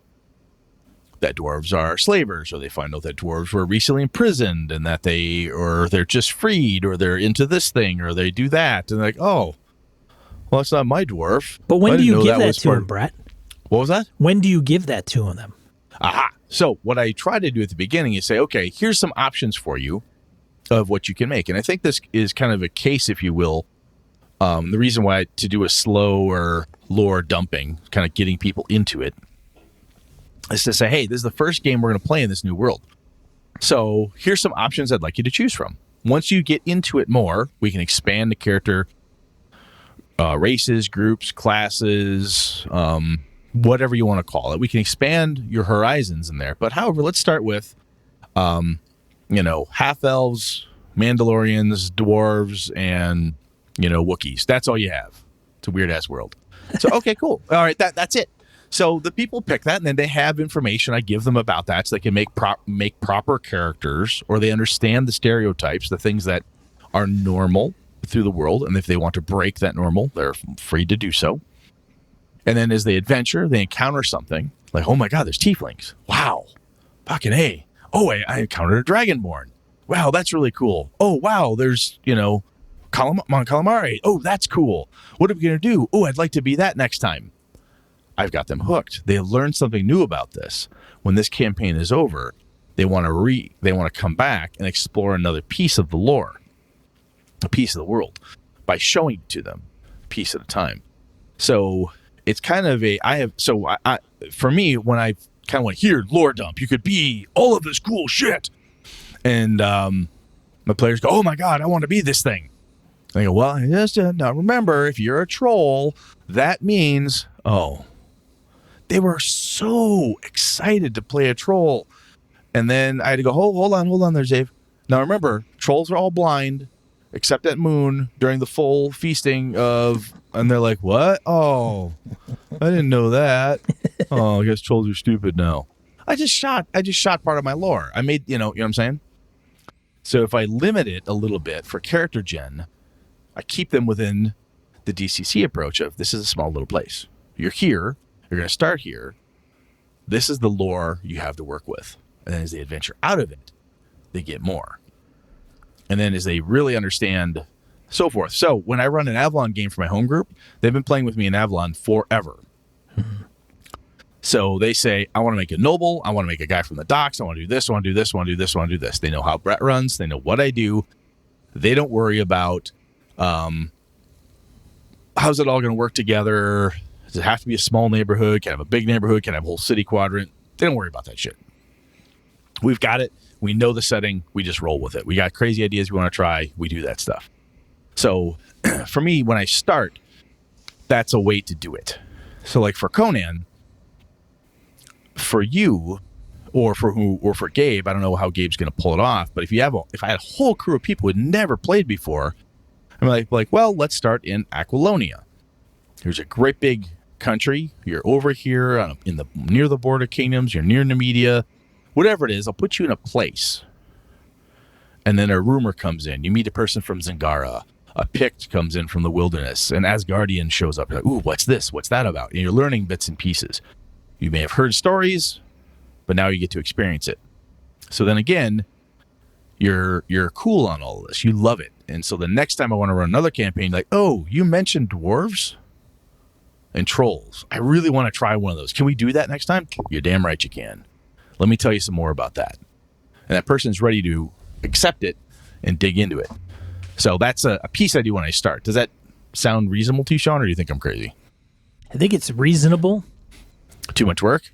that dwarves are slavers, or they find out that dwarves were recently imprisoned and that they're just freed, or they're into this thing, or they do that, and they're like, "Oh, well, that's not my dwarf." But when do you give that to them, Brett? What was that? When do you give that to them? Aha. So what I try to do at the beginning is say, okay, here's some options for you of what you can make. And I think this is kind of a case, if you will. The reason why to do a slower lore dumping, kind of getting people into it, is to say, hey, this is the first game we're going to play in this new world. So here's some options I'd like you to choose from. Once you get into it more, we can expand the character races, groups, classes, whatever you want to call it. We can expand your horizons in there. But however, let's start with, half elves, Mandalorians, dwarves, and, Wookiees. That's all you have. It's a weird ass world. So, okay, cool. All right. That's it. So the people pick that, and then they have information I give them about that, so they can make proper characters, or they understand the stereotypes, the things that are normal through the world. And if they want to break that normal, they're free to do so. And then as they adventure, they encounter something like, oh my God, there's tieflings. Wow. Fucking A. Oh, I encountered a dragonborn. Wow, that's really cool. Oh, wow, there's, Mon Calamari. Oh, that's cool. What are we going to do? Oh, I'd like to be that next time. I've got them hooked. They have learned something new about this. When this campaign is over, they want to come back and explore another piece of the lore, a piece of the world, by showing it to them, a piece at a time. So it's kind of for me, when I kind of went, here, lore dump, you could be all of this cool shit. And my players go, oh my God, I want to be this thing. And I go, well, just now remember, if you're a troll, that means, they were so excited to play a troll. And then I had to go, hold on there, Dave. Now remember, trolls are all blind, except at Moon during the full feasting and they're like, what? Oh, I didn't know that. Oh, I guess trolls are stupid now. I just shot part of my lore. I made, you know what I'm saying? So if I limit it a little bit for character gen, I keep them within the DCC approach of, this is a small little place. You're here. You're going to start here. This is the lore you have to work with. And then as they adventure out of it, they get more. And then as they really understand, so forth. So when I run an Avalon game for my home group, they've been playing with me in Avalon forever. So they say, I want to make a noble. I want to make a guy from the docks. I want to do this. I want to do this. I want to do this. I want to do this. They know how Brett runs. They know what I do. They don't worry about how's it all going to work together. Does it have to be a small neighborhood? Can I have a big neighborhood? Can I have a whole city quadrant? They don't worry about that shit. We've got it. We know the setting. We just roll with it. We got crazy ideas we want to try. We do that stuff. So for me, when I start, that's a way to do it. So like for Conan, for you or for Gabe, I don't know how Gabe's going to pull it off, but if I had a whole crew of people who had never played before, I'm like, well, let's start in Aquilonia. Here's a great big country. You're over here near the border kingdoms. You're near Nemedia. Whatever it is, I'll put you in a place. And then a rumor comes in. You meet a person from Zingara. A Pict comes in from the wilderness. An Asgardian shows up. You're like, ooh, what's this? What's that about? And you're learning bits and pieces. You may have heard stories, but now you get to experience it. So then again, you're cool on all of this. You love it. And so the next time I want to run another campaign, like, oh, you mentioned dwarves and trolls. I really want to try one of those. Can we do that next time? You're damn right you can. Let me tell you some more about that. And that person's ready to accept it and dig into it. So that's a piece I do when I start. Does that sound reasonable to you, Sean, or do you think I'm crazy? I think it's reasonable. Too much work?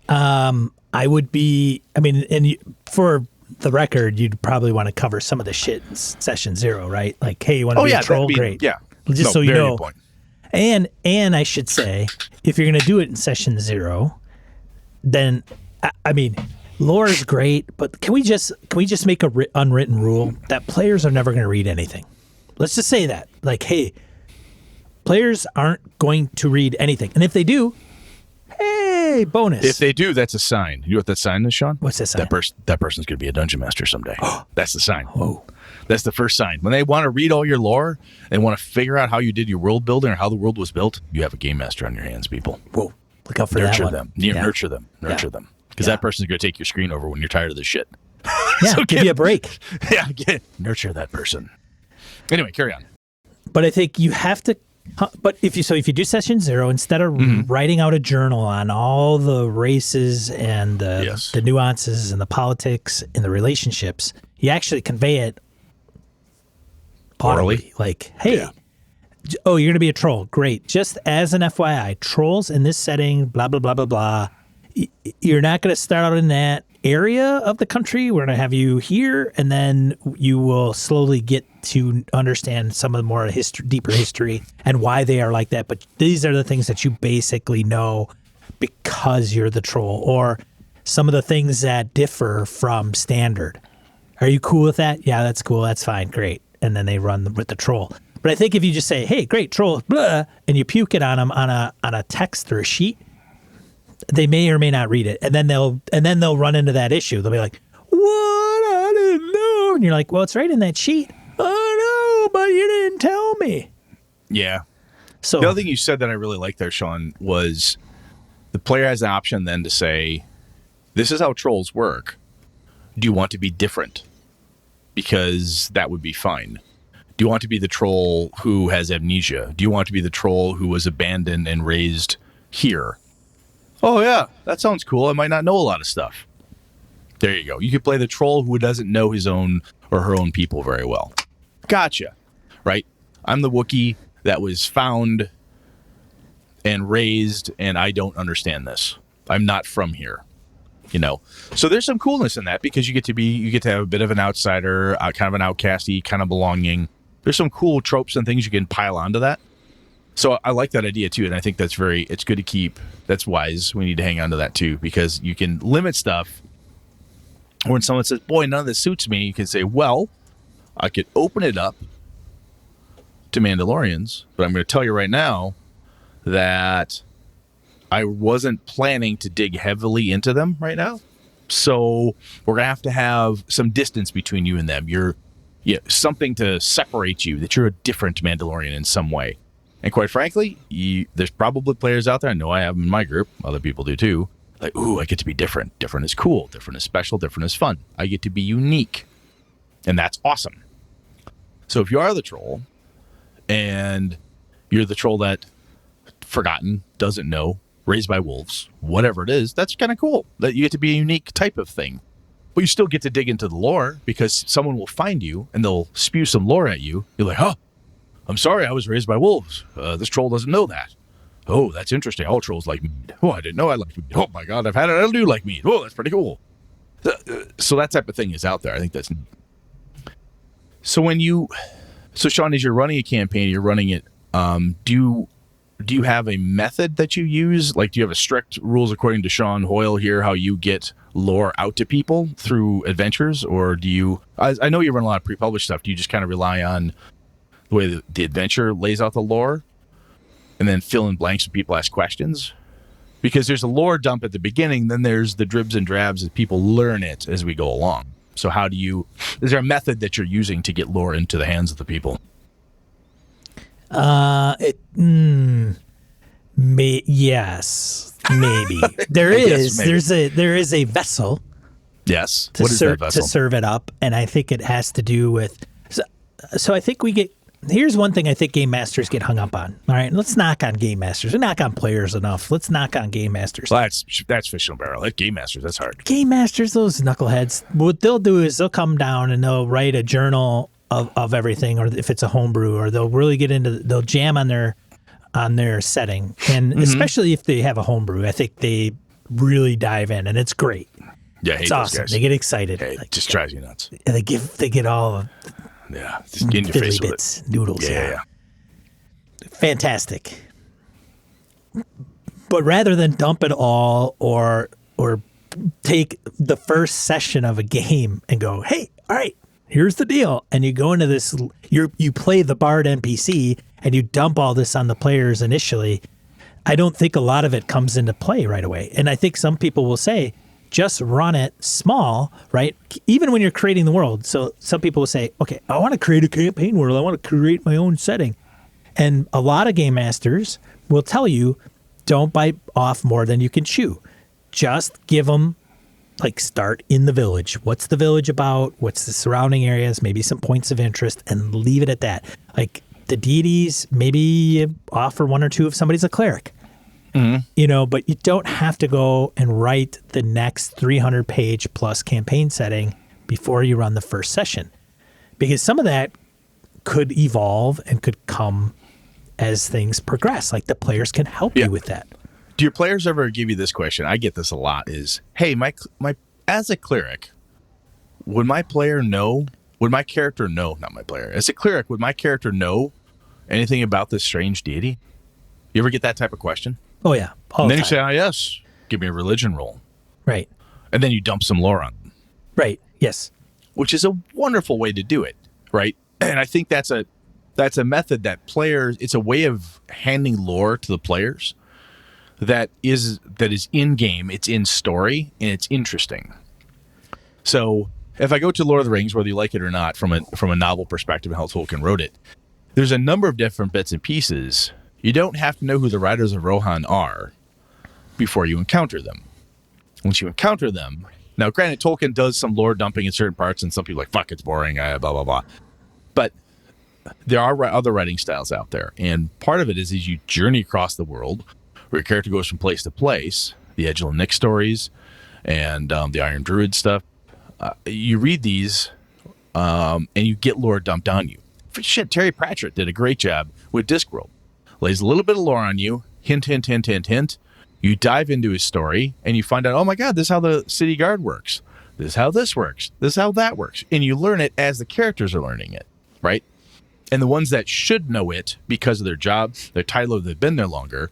I would be, for the record, you'd probably want to cover some of the shit in session 0, right? Like, hey, you want to be a troll? Great. Yeah. Just so you know. And I should say, if you're going to do it in session 0, then, lore is great, but can we just make a unwritten rule that players are never going to read anything? Let's just say that. Like, hey, players aren't going to read anything. And if they do, hey, bonus. If they do, that's a sign. You know what that sign is, Sean? What's that sign? That person's going to be a dungeon master someday. That's the sign. Whoa. That's the first sign. When they want to read all your lore and want to figure out how you did your world building or how the world was built, you have a game master on your hands, people. Whoa. Look out for that one. Nurture them. Nurture them. Because that person's going to take your screen over when you're tired of this shit. Yeah, so give you a break. Yeah, nurture that person. Anyway, carry on. But I think you have to. But if you do session 0, instead of writing out a journal on all the races and the nuances and the politics and the relationships, you actually convey it orally. Like, hey, you're going to be a troll. Great. Just as an FYI, trolls in this setting, blah, blah, blah, blah, blah. You're not going to start out in that area of the country. We're going to have you here, and then you will slowly get to understand some of the more deeper history and why they are like that. But these are the things that you basically know because you're the troll, or some of the things that differ from standard. Are you cool with that? Yeah, that's cool. That's fine. Great. And then they run with the troll. But I think if you just say, hey, great, troll, blah, and you puke it on them on a text or a sheet, they may or may not read it, and then they'll run into that issue. They'll be like, "What? I didn't know." And you're like, "Well, it's right in that sheet." "Oh no, but you didn't tell me." Yeah. So the other thing you said that I really liked there, Sean, was the player has the option then to say, "This is how trolls work. Do you want to be different?" Because that would be fine. Do you want to be the troll who has amnesia? Do you want to be the troll who was abandoned and raised here? Oh, yeah, that sounds cool. I might not know a lot of stuff. There you go. You could play the troll who doesn't know his own or her own people very well. Gotcha. Right? I'm the Wookiee that was found and raised, and I don't understand this. I'm not from here. You know, so there's some coolness in that because you get to have a bit of an outsider, kind of an outcasty, kind of belonging. There's some cool tropes and things you can pile onto that. So I like that idea too, and I think it's good to keep. That's wise. We need to hang on to that too, because you can limit stuff. Or when someone says, "Boy, none of this suits me," you can say, "Well, I could open it up to Mandalorians, but I'm going to tell you right now that I wasn't planning to dig heavily into them right now. So we're going to have some distance between you and them. You're something to separate you, that you're a different Mandalorian in some way." And quite frankly, there's probably players out there, I know I have them in my group, other people do too, like, ooh, I get to be different. Different is cool. Different is special. Different is fun. I get to be unique. And that's awesome. So if you are the troll, and you're the troll that forgotten, doesn't know, raised by wolves, whatever it is, that's kind of cool. That you get to be a unique type of thing. But you still get to dig into the lore, because someone will find you, and they'll spew some lore at you. You're like, oh, I'm sorry, I was raised by wolves. This troll doesn't know that. Oh, that's interesting. All trolls like meat. Oh, I didn't know I liked meat. Oh my God, I've had it. I do like meat. Oh, that's pretty cool. So that type of thing is out there. I think that's. So Sean, as you're running a campaign, you're running it. Do you have a method that you use? Like, do you have a strict rules according to Sean Hoyle here, how you get lore out to people through adventures, or do you? I know you run a lot of pre-published stuff. Do you just kind of rely on the way the adventure lays out the lore, and then fill in blanks when people ask questions? Because there's a lore dump at the beginning, then there's the dribs and drabs as people learn it as we go along. So is there a method that you're using to get lore into the hands of the people? Yes, maybe. There is a vessel. Yes. What is that vessel? To serve it up, and I think it has to do with. So I think here's one thing I think game masters get hung up on. All right, let's knock on game masters. We knock on players enough. Let's knock on game masters. Well, that's fish in a barrel. Game masters, that's hard. Game masters, those knuckleheads. What they'll do is they'll come down and they'll write a journal of everything, or if it's a homebrew, or they'll really they'll jam on their setting, and especially if they have a homebrew, I think they really dive in, and it's great. Yeah, it's awesome. Guys. They get excited. Hey, it just drives you nuts. And they get all. Yeah, just get in your face with bits, noodles. Yeah. Fantastic. But rather than dump it all or take the first session of a game and go, hey, all right, here's the deal. And you go into this, you play the Bard NPC and you dump all this on the players initially. I don't think a lot of it comes into play right away. And I think some people will say, just run it small, right? Even when you're creating the world. So some people will say, okay, I want to create a campaign world. I want to create my own setting. And a lot of game masters will tell you, don't bite off more than you can chew. Just give them, like, start in the village. What's the village about? What's the surrounding areas? Maybe some points of interest, and leave it at that. Like, the deities, maybe you offer one or two if somebody's a cleric. Mm-hmm. But you don't have to go and write the next 300-page plus campaign setting before you run the first session. Because some of that could evolve and could come as things progress. Like, the players can help you with that. Do your players ever give you this question? I get this a lot is, hey, my as a cleric, would my character know, not my player, as a cleric, would my character know anything about this strange deity? You ever get that type of question? Oh, yeah. And then you say, yes, give me a religion roll. Right. And then you dump some lore on them. Right. Yes. Which is a wonderful way to do it, right? And I think that's a method that players, it's a way of handing lore to the players that is in game, it's in story, and it's interesting. So if I go to Lord of the Rings, whether you like it or not, from a novel perspective and how Tolkien wrote it, there's a number of different bits and pieces. You don't have to know who the Riders of Rohan are before you encounter them. Once you encounter them, now granted, Tolkien does some lore dumping in certain parts, and some people are like, fuck, it's boring, blah, blah, blah. But there are other writing styles out there, and part of it is you journey across the world, where your character goes from place to place, the Edgel and Nick stories, and the Iron Druid stuff. You read these, and you get lore dumped on you. Shit, Terry Pratchett did a great job with Discworld. Lays a little bit of lore on you, hint, hint, hint, hint, hint. You dive into his story, and you find out, oh my God, this is how the city guard works. This is how this works. This is how that works. And you learn it as the characters are learning it, right? And the ones that should know it because of their job, their title, they've been there longer,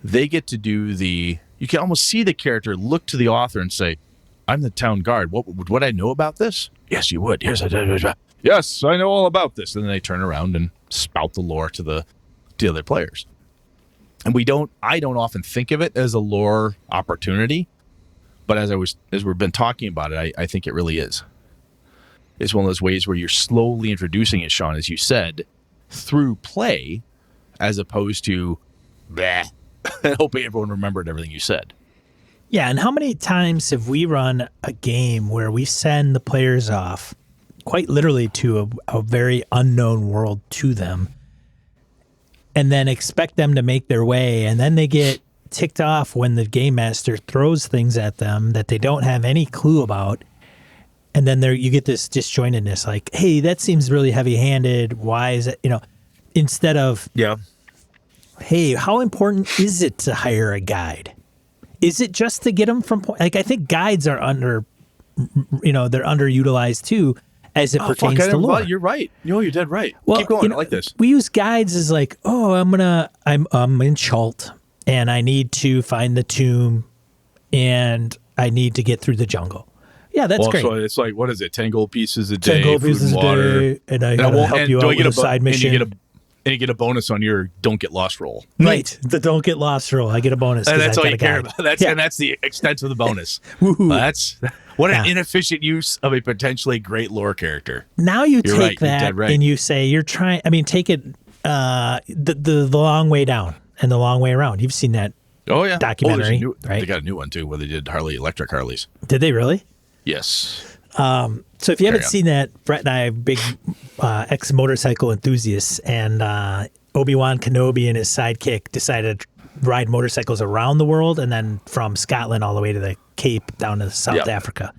they get to do you can almost see the character look to the author and say, I'm the town guard. Would I know about this? Yes, you would. Yes, I know all about this. And then they turn around and spout the lore to the other players. And I don't often think of it as a lore opportunity, but as we've been talking about it, I think it really is. It's one of those ways where you're slowly introducing it, Sean, as you said, through play, as opposed to hoping everyone remembered everything you said. Yeah, and how many times have we run a game where we send the players off quite literally to a very unknown world to them, and then expect them to make their way, and then they get ticked off when the game master throws things at them that they don't have any clue about, and then you get this disjointedness, like, hey, that seems really heavy-handed. Why is it, instead of, hey, how important is it to hire a guide? Is it just to get them from point? Like, I think guides are they're underutilized too, as it pertains to lore. You're right. You're dead right. Well, keep going. I like this. We use guides as like, oh, I'm in Chult and I need to find the tomb and I need to get through the jungle. Yeah, that's great. So it's like, what is it? 10 gold pieces a day, 10 gold pieces a day, and I gotta help you out with a side mission. And you get a bonus on your don't get lost roll. Right. The don't get lost roll. I get a bonus. And that's all you care about. And that's the extent of the bonus. That's what an inefficient use of a potentially great lore character. Now you take that and you say take it the long way down and the long way around. You've seen that documentary, right? They got a new one too where they did electric Harleys. Did they really? Yes. So if you haven't seen that, Brett and I are big ex-motorcycle enthusiasts, and Obi-Wan Kenobi and his sidekick decided to ride motorcycles around the world, and then from Scotland all the way to the Cape down to South Africa.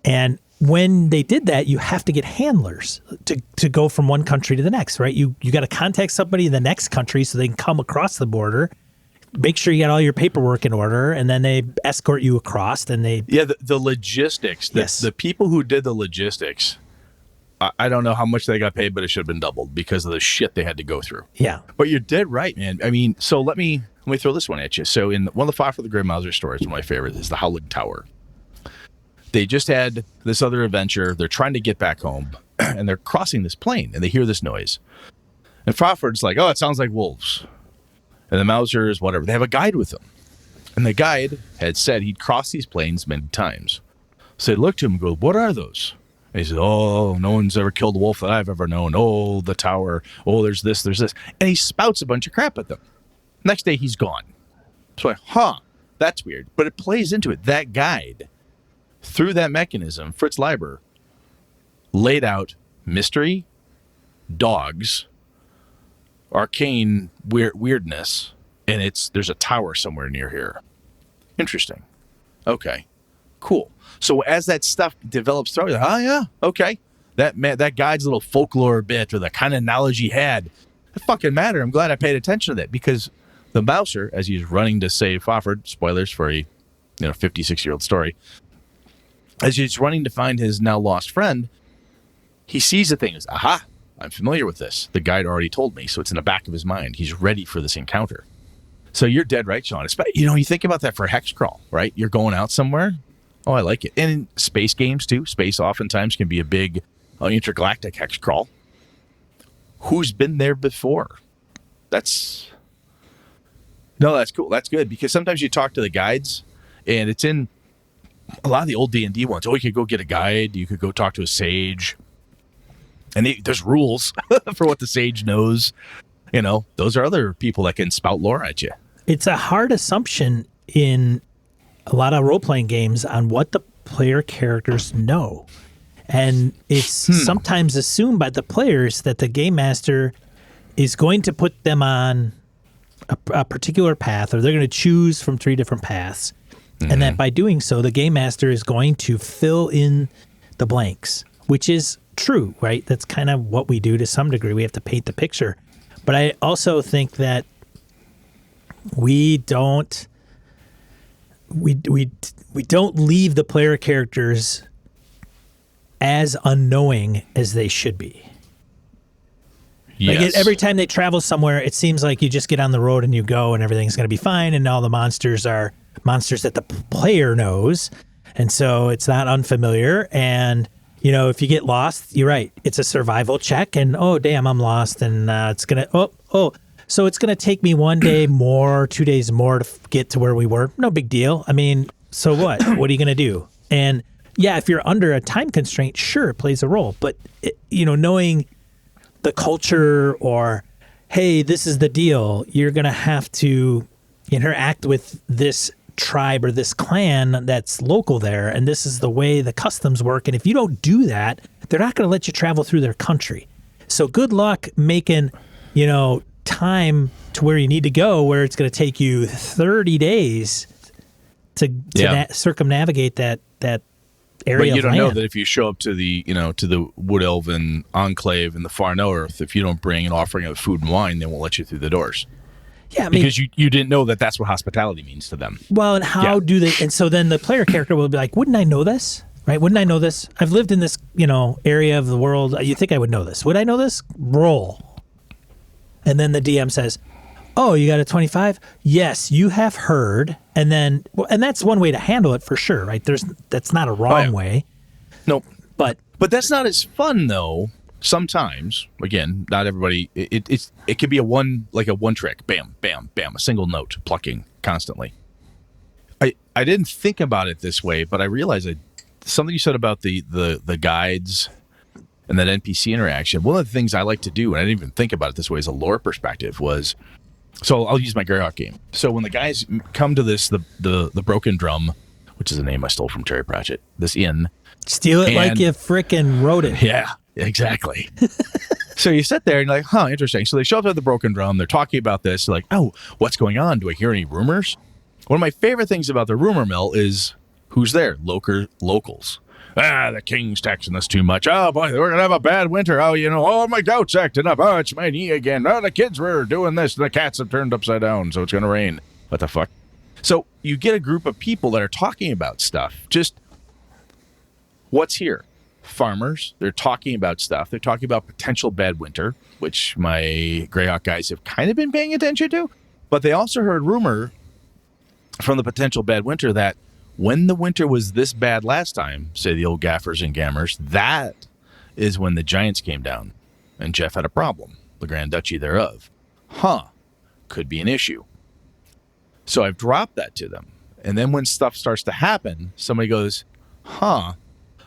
And when they did that, you have to get handlers to go from one country to the next, right? You got to contact somebody in the next country so they can come across the border, make sure you got all your paperwork in order, and then they escort you across. And the logistics. The people who did the logistics, I don't know how much they got paid, but it should have been doubled because of the shit they had to go through. Yeah. But you're dead right, man. I mean, so let me let me throw this one at you. So in one of the Far for the Grim Mauser stories, one of my favorites is the Howling Tower. They just had this other adventure. They're trying to get back home, and they're crossing this plain, and they hear this noise. And Fafhrd like, oh, it sounds like wolves. And the Mausers, whatever, they have a guide with them. And the guide had said he'd crossed these plains many times. So they looked to him and go, what are those? And he said, oh, no one's ever killed a wolf that I've ever known. Oh, the tower. Oh, there's this, there's this. And he spouts a bunch of crap at them. Next day, he's gone. So that's weird. But it plays into it. That guide, through that mechanism, Fritz Leiber laid out mystery, dogs, arcane weirdness, and there's a tower somewhere near here. Interesting. Okay, cool. So as that stuff develops through, yeah, okay. That guide's little folklore bit or the kind of knowledge he had, it fucking mattered. I'm glad I paid attention to that, because the Mouser, as he's running to save Fafhrd, spoilers for a 56-year-old story, as he's running to find his now lost friend, he sees the thing. He's, aha, I'm familiar with this. The guide already told me, so it's in the back of his mind. He's ready for this encounter. So you're dead right, Sean. You think about that for hex crawl, right? You're going out somewhere. Oh, I like it. And in space games, too. Space oftentimes can be a big intergalactic hex crawl. Who's been there before? That's cool. That's good, because sometimes you talk to the guides, and it's in a lot of the old D&D ones. Oh, you could go get a guide. You could go talk to a sage. And there's rules for what the sage knows. Those are other people that can spout lore at you. It's a hard assumption in a lot of role-playing games on what the player characters know. And it's sometimes assumed by the players that the game master is going to put them on a particular path, or they're going to choose from 3 different paths. Mm-hmm. And that by doing so, the game master is going to fill in the blanks, which is true, right? That's kind of what we do to some degree. We have to paint the picture. But I also think that we don't leave the player characters as unknowing as they should be. Yes. Every time they travel somewhere, it seems like you just get on the road and you go and everything's going to be fine, and all the monsters are monsters that the player knows, and so it's not unfamiliar. And if you get lost, you're right, it's a survival check, and oh damn, I'm lost, and it's gonna so it's gonna take me 1 day more, 2 days more to get to where we were. No big deal. I mean, so what? What are you gonna do? And yeah, if you're under a time constraint, sure, it plays a role, but knowing the culture, or hey, this is the deal, you're gonna have to interact with this tribe or this clan that's local there, and this is the way the customs work, and if you don't do that, they're not going to let you travel through their country. So good luck making time to where you need to go, where it's going to take you 30 days to circumnavigate that area. But you don't of know land. that if you show up to the to the Wood Elven enclave in the far north, if you don't bring an offering of food and wine, they won't let you through the doors. Yeah, I mean, because you didn't know that that's what hospitality means to them. Well, and how do they? And so then the player character will be like, "Wouldn't I know this? Right? Wouldn't I know this? I've lived in this, area of the world. You think I would know this? Would I know this? Roll." And then the DM says, "Oh, you got a 25? Yes, you have heard." And then, and that's one way to handle it for sure, right? That's not a wrong way. Nope. But that's not as fun though. Sometimes, again, not everybody. It could be a one trick, bam, bam, bam, a single note plucking constantly. I didn't think about it this way, but I realized something you said about the guides and that NPC interaction. One of the things I like to do, and I didn't even think about it this way as a lore perspective, was so I'll use my Greyhawk game. So when the guys come to the Broken Drum, which is a name I stole from Terry Pratchett, this inn, steal it like you frickin' wrote it. Yeah. Exactly. So you sit there and you're like, huh, interesting. So they show up at the Broken Drum. They're talking about this. Like, oh, what's going on? Do I hear any rumors? One of my favorite things about the rumor mill is who's there? Locals. The king's taxing us too much. Oh, boy, we're going to have a bad winter. Oh, my goat's acting up. Oh, it's my knee again. Oh, the kids were doing this. The cats have turned upside down, so it's going to rain. What the fuck? So you get a group of people that are talking about stuff. Just what's here? Farmers, they're talking about stuff. They're talking about potential bad winter, which my Greyhawk guys have kind of been paying attention to. But they also heard rumor from the potential bad winter that when the winter was this bad last time, say the old gaffers and gammers, that is when the giants came down and Jeff had a problem, the Grand Duchy thereof. Could be an issue. So I've dropped that to them. And then when stuff starts to happen, somebody goes, I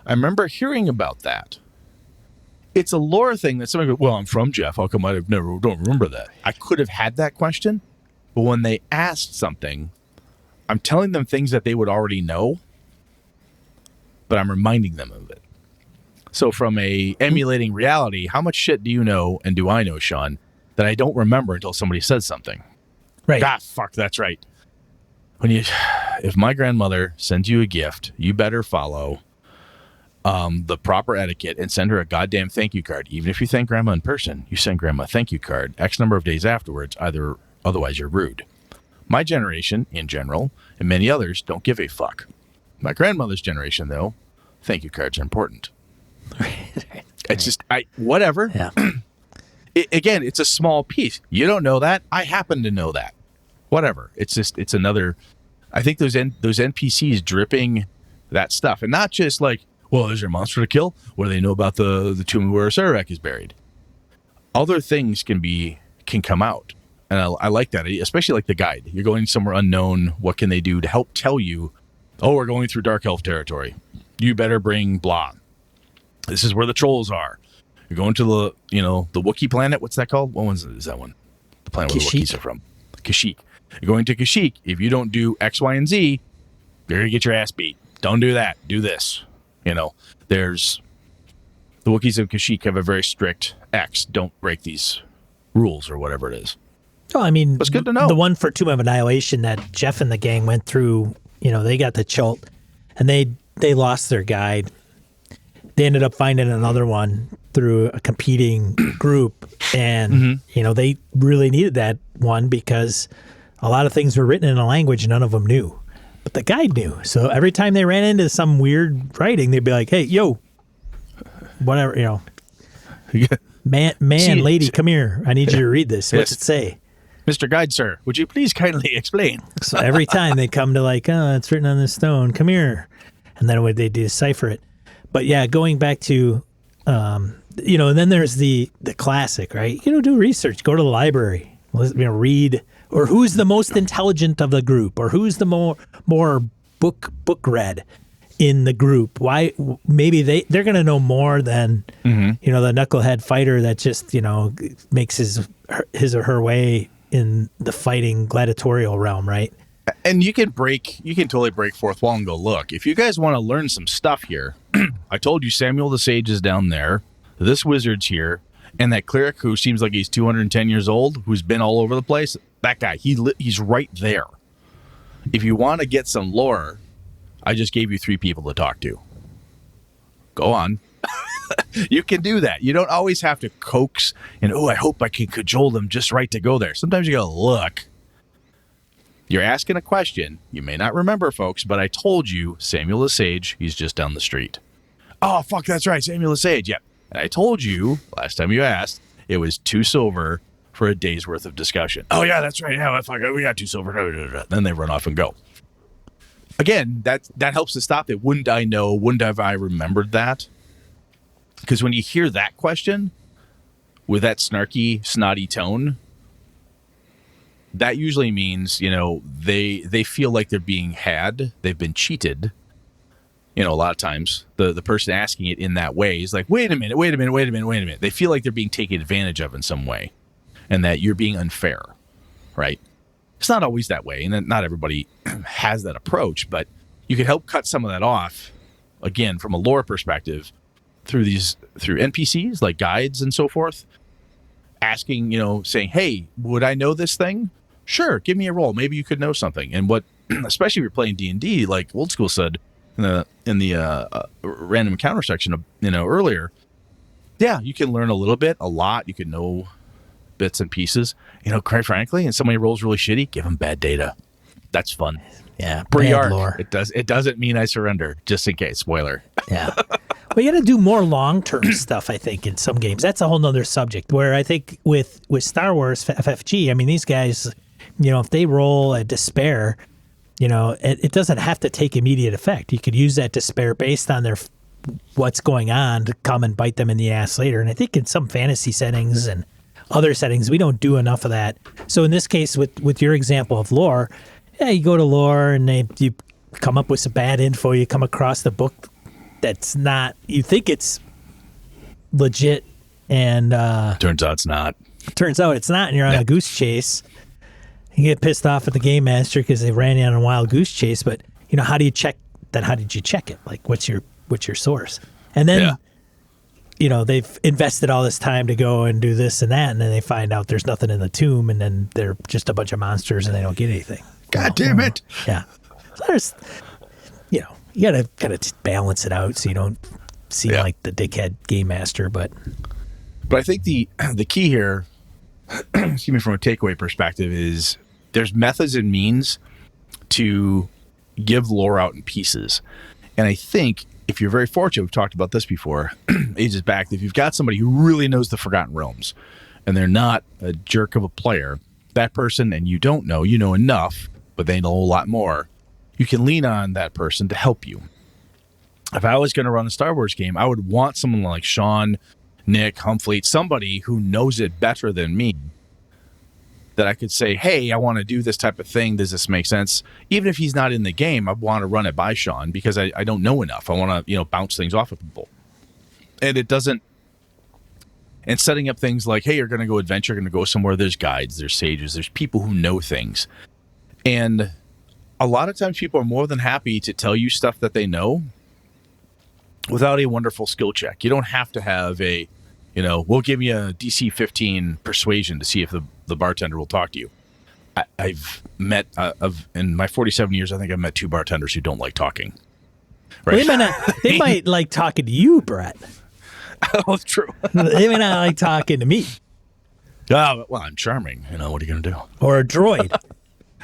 remember hearing about that. It's a lore thing that somebody goes, well, I'm from Jeff. How come don't remember that? I could have had that question, but when they asked something, I'm telling them things that they would already know, but I'm reminding them of it. So from a emulating reality, how much shit do you know and do I know, Sean, that I don't remember until somebody says something? Right. Fuck, that's right. If my grandmother sends you a gift, you better follow the proper etiquette and send her a goddamn thank you card. Even if you thank grandma in person, you send grandma a thank you card X number of days afterwards, otherwise you're rude. My generation, in general, and many others, don't give a fuck. My grandmother's generation, though, thank you cards are important. It's just, whatever. Yeah. Again, it's a small piece. You don't know that. I happen to know that. Whatever. It's another, I think those NPCs dripping that stuff. And not just like, well, is there a monster to kill? What do they know about the tomb where Sarek is buried? Other things can come out. And I like that, especially like the guide. You're going somewhere unknown. What can they do to help tell you, oh, we're going through Dark Elf territory. You better bring blah. This is where the trolls are. You're going to the Wookiee planet. What's that called? What is that one? The planet where the Wookiees are from. Kashyyyk. You're going to Kashyyyk. If you don't do X, Y, and Z, you're going to get your ass beat. Don't do that. Do this. There's the Wookiees of Kashyyyk have a very strict X. Don't break these rules or whatever it is. Oh, I mean, it's good to know. The one for Tomb of Annihilation that Jeff and the gang went through, they got the chult and they lost their guide. They ended up finding another one through a competing group. And, they really needed that one because a lot of things were written in a language none of them knew. But the guide knew. So every time they ran into some weird writing, they'd be like, hey, yo, whatever, man, lady, come here. I need you to read this. What's it say? Mr. Guide, sir, would you please kindly explain? So every time they come to like, it's written on this stone. Come here. And then they decipher it. But yeah, going back to, and then there's the classic, right? Do research. Go to the library. Read. Or who's the most intelligent of the group? Or who's the more book read in the group? Why? Maybe they're going to know more than, the knucklehead fighter that just, makes his or her way in the fighting gladiatorial realm, right? And you can totally break fourth wall and go, look, if you guys want to learn some stuff here, I told you Samuel the Sage is down there, this wizard's here, and that cleric who seems like he's 210 years old, who's been all over the place, that guy, he's right there. If you want to get some lore, I just gave you 3 people to talk to. Go on. You can do that. You don't always have to coax and, I hope I can cajole them just right to go there. Sometimes you go, look, you're asking a question. You may not remember, folks, but I told you Samuel the Sage, he's just down the street. Oh, fuck, that's right, Samuel the Sage, yeah. And I told you, last time you asked, it was 2 silver for a day's worth of discussion. Oh, yeah, that's right. Yeah, fuck, we got 2 silver. Then they run off and go. Again, that helps to stop it. Wouldn't I know? Wouldn't have I remembered that? Because when you hear that question with that snarky, snotty tone, that usually means, they feel like they're being had. They've been cheated. A lot of times the person asking it in that way is like, wait a minute. They feel like they're being taken advantage of in some way and that you're being unfair, right? It's not always that way. And not everybody has that approach, but you can help cut some of that off, again, from a lore perspective, through NPCs like guides and so forth, asking, saying, hey, would I know this thing? Sure, give me a roll. Maybe you could know something. And what, especially if you're playing D&D, like Old School said in the random encounter section, earlier, yeah, you can learn a little bit, a lot. You can know bits and pieces. Quite frankly, and somebody rolls really shitty, give them bad data. That's fun. Yeah, pre-arc. Lore. It doesn't mean I surrender. Just in case. Spoiler. Yeah. Well, you got to do more long-term stuff, I think, in some games. That's a whole nother subject where I think with Star Wars FFG, I mean, these guys if they roll a despair, it doesn't have to take immediate effect. You could use that despair based on their what's going on to come and bite them in the ass later. And I think in some fantasy settings and other settings, we don't do enough of that. So in this case, with your example of lore, you go to lore and you come up with some bad info. You come across the book that's not, you think it's legit, and turns out it's not. And you're on a goose chase. You get pissed off at the game master because they ran you on a wild goose chase. But how do you check that? How did you check it? Like, what's your source? And then they've invested all this time to go and do this and that, and then they find out there's nothing in the tomb, and then they're just a bunch of monsters and they don't get anything. God damn it! Yeah, so there's you gotta kind of balance it out so you don't seem like the dickhead game master. But I think the key here, excuse me, from a takeaway perspective, is there's methods and means to give lore out in pieces. And I think if you're very fortunate, we've talked about this before, ages back, if you've got somebody who really knows the Forgotten Realms and they're not a jerk of a player, that person, and you don't know, you know enough, but they know a lot more, you can lean on that person to help you. If I was going to run a Star Wars game, I would want someone like Sean, Nick, Humfleet, somebody who knows it better than me, that I could say, hey, I want to do this type of thing. Does this make sense? Even if he's not in the game, I want to run it by Sean because I don't know enough. I want to, bounce things off of people. And it doesn't, and setting up things like, hey, you're going to go adventure, you're going to go somewhere. There's guides, there's sages, there's people who know things. And a lot of times people are more than happy to tell you stuff that they know without a wonderful skill check. You don't have to have a, we'll give you a DC 15 persuasion to see if the bartender will talk to you. I've met, in my 47 years, I think I've met 2 bartenders who don't like talking. Right? Well, they might like talking to you, Brett. Oh, it's true. They may not like talking to me. Oh, well, I'm charming. What are you going to do? Or a droid.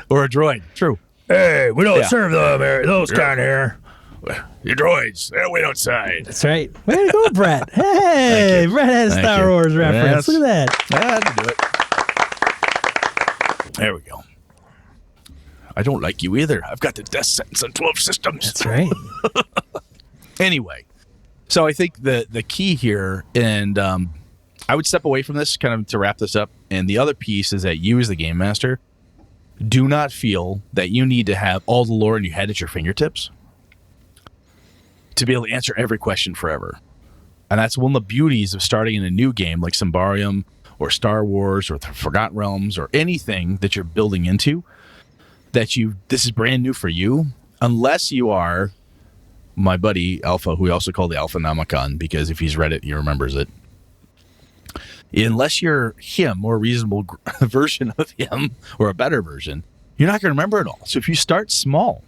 Or a droid. True. Hey, we don't serve those kind here. Your droids, we don't side. That's right. Way to go, Brett. Hey, Brett has Star Wars reference. Look at that. I had to do it. There we go. I don't like you either. I've got the death sentence on 12 systems. That's right. Anyway, so I think the key here, and I would step away from this kind of to wrap this up, and the other piece is that you as the game master do not feel that you need to have all the lore in your head at your fingertips to be able to answer every question forever. And that's one of the beauties of starting in a new game like Symbarium or Star Wars or the Forgotten Realms or anything that you're building into, that this is brand new for you, unless you are my buddy Alpha, who we also call the Alphanomicon, because if he's read it, he remembers it. Unless you're him or a reasonable version of him or a better version, you're not going to remember it all. So if you start small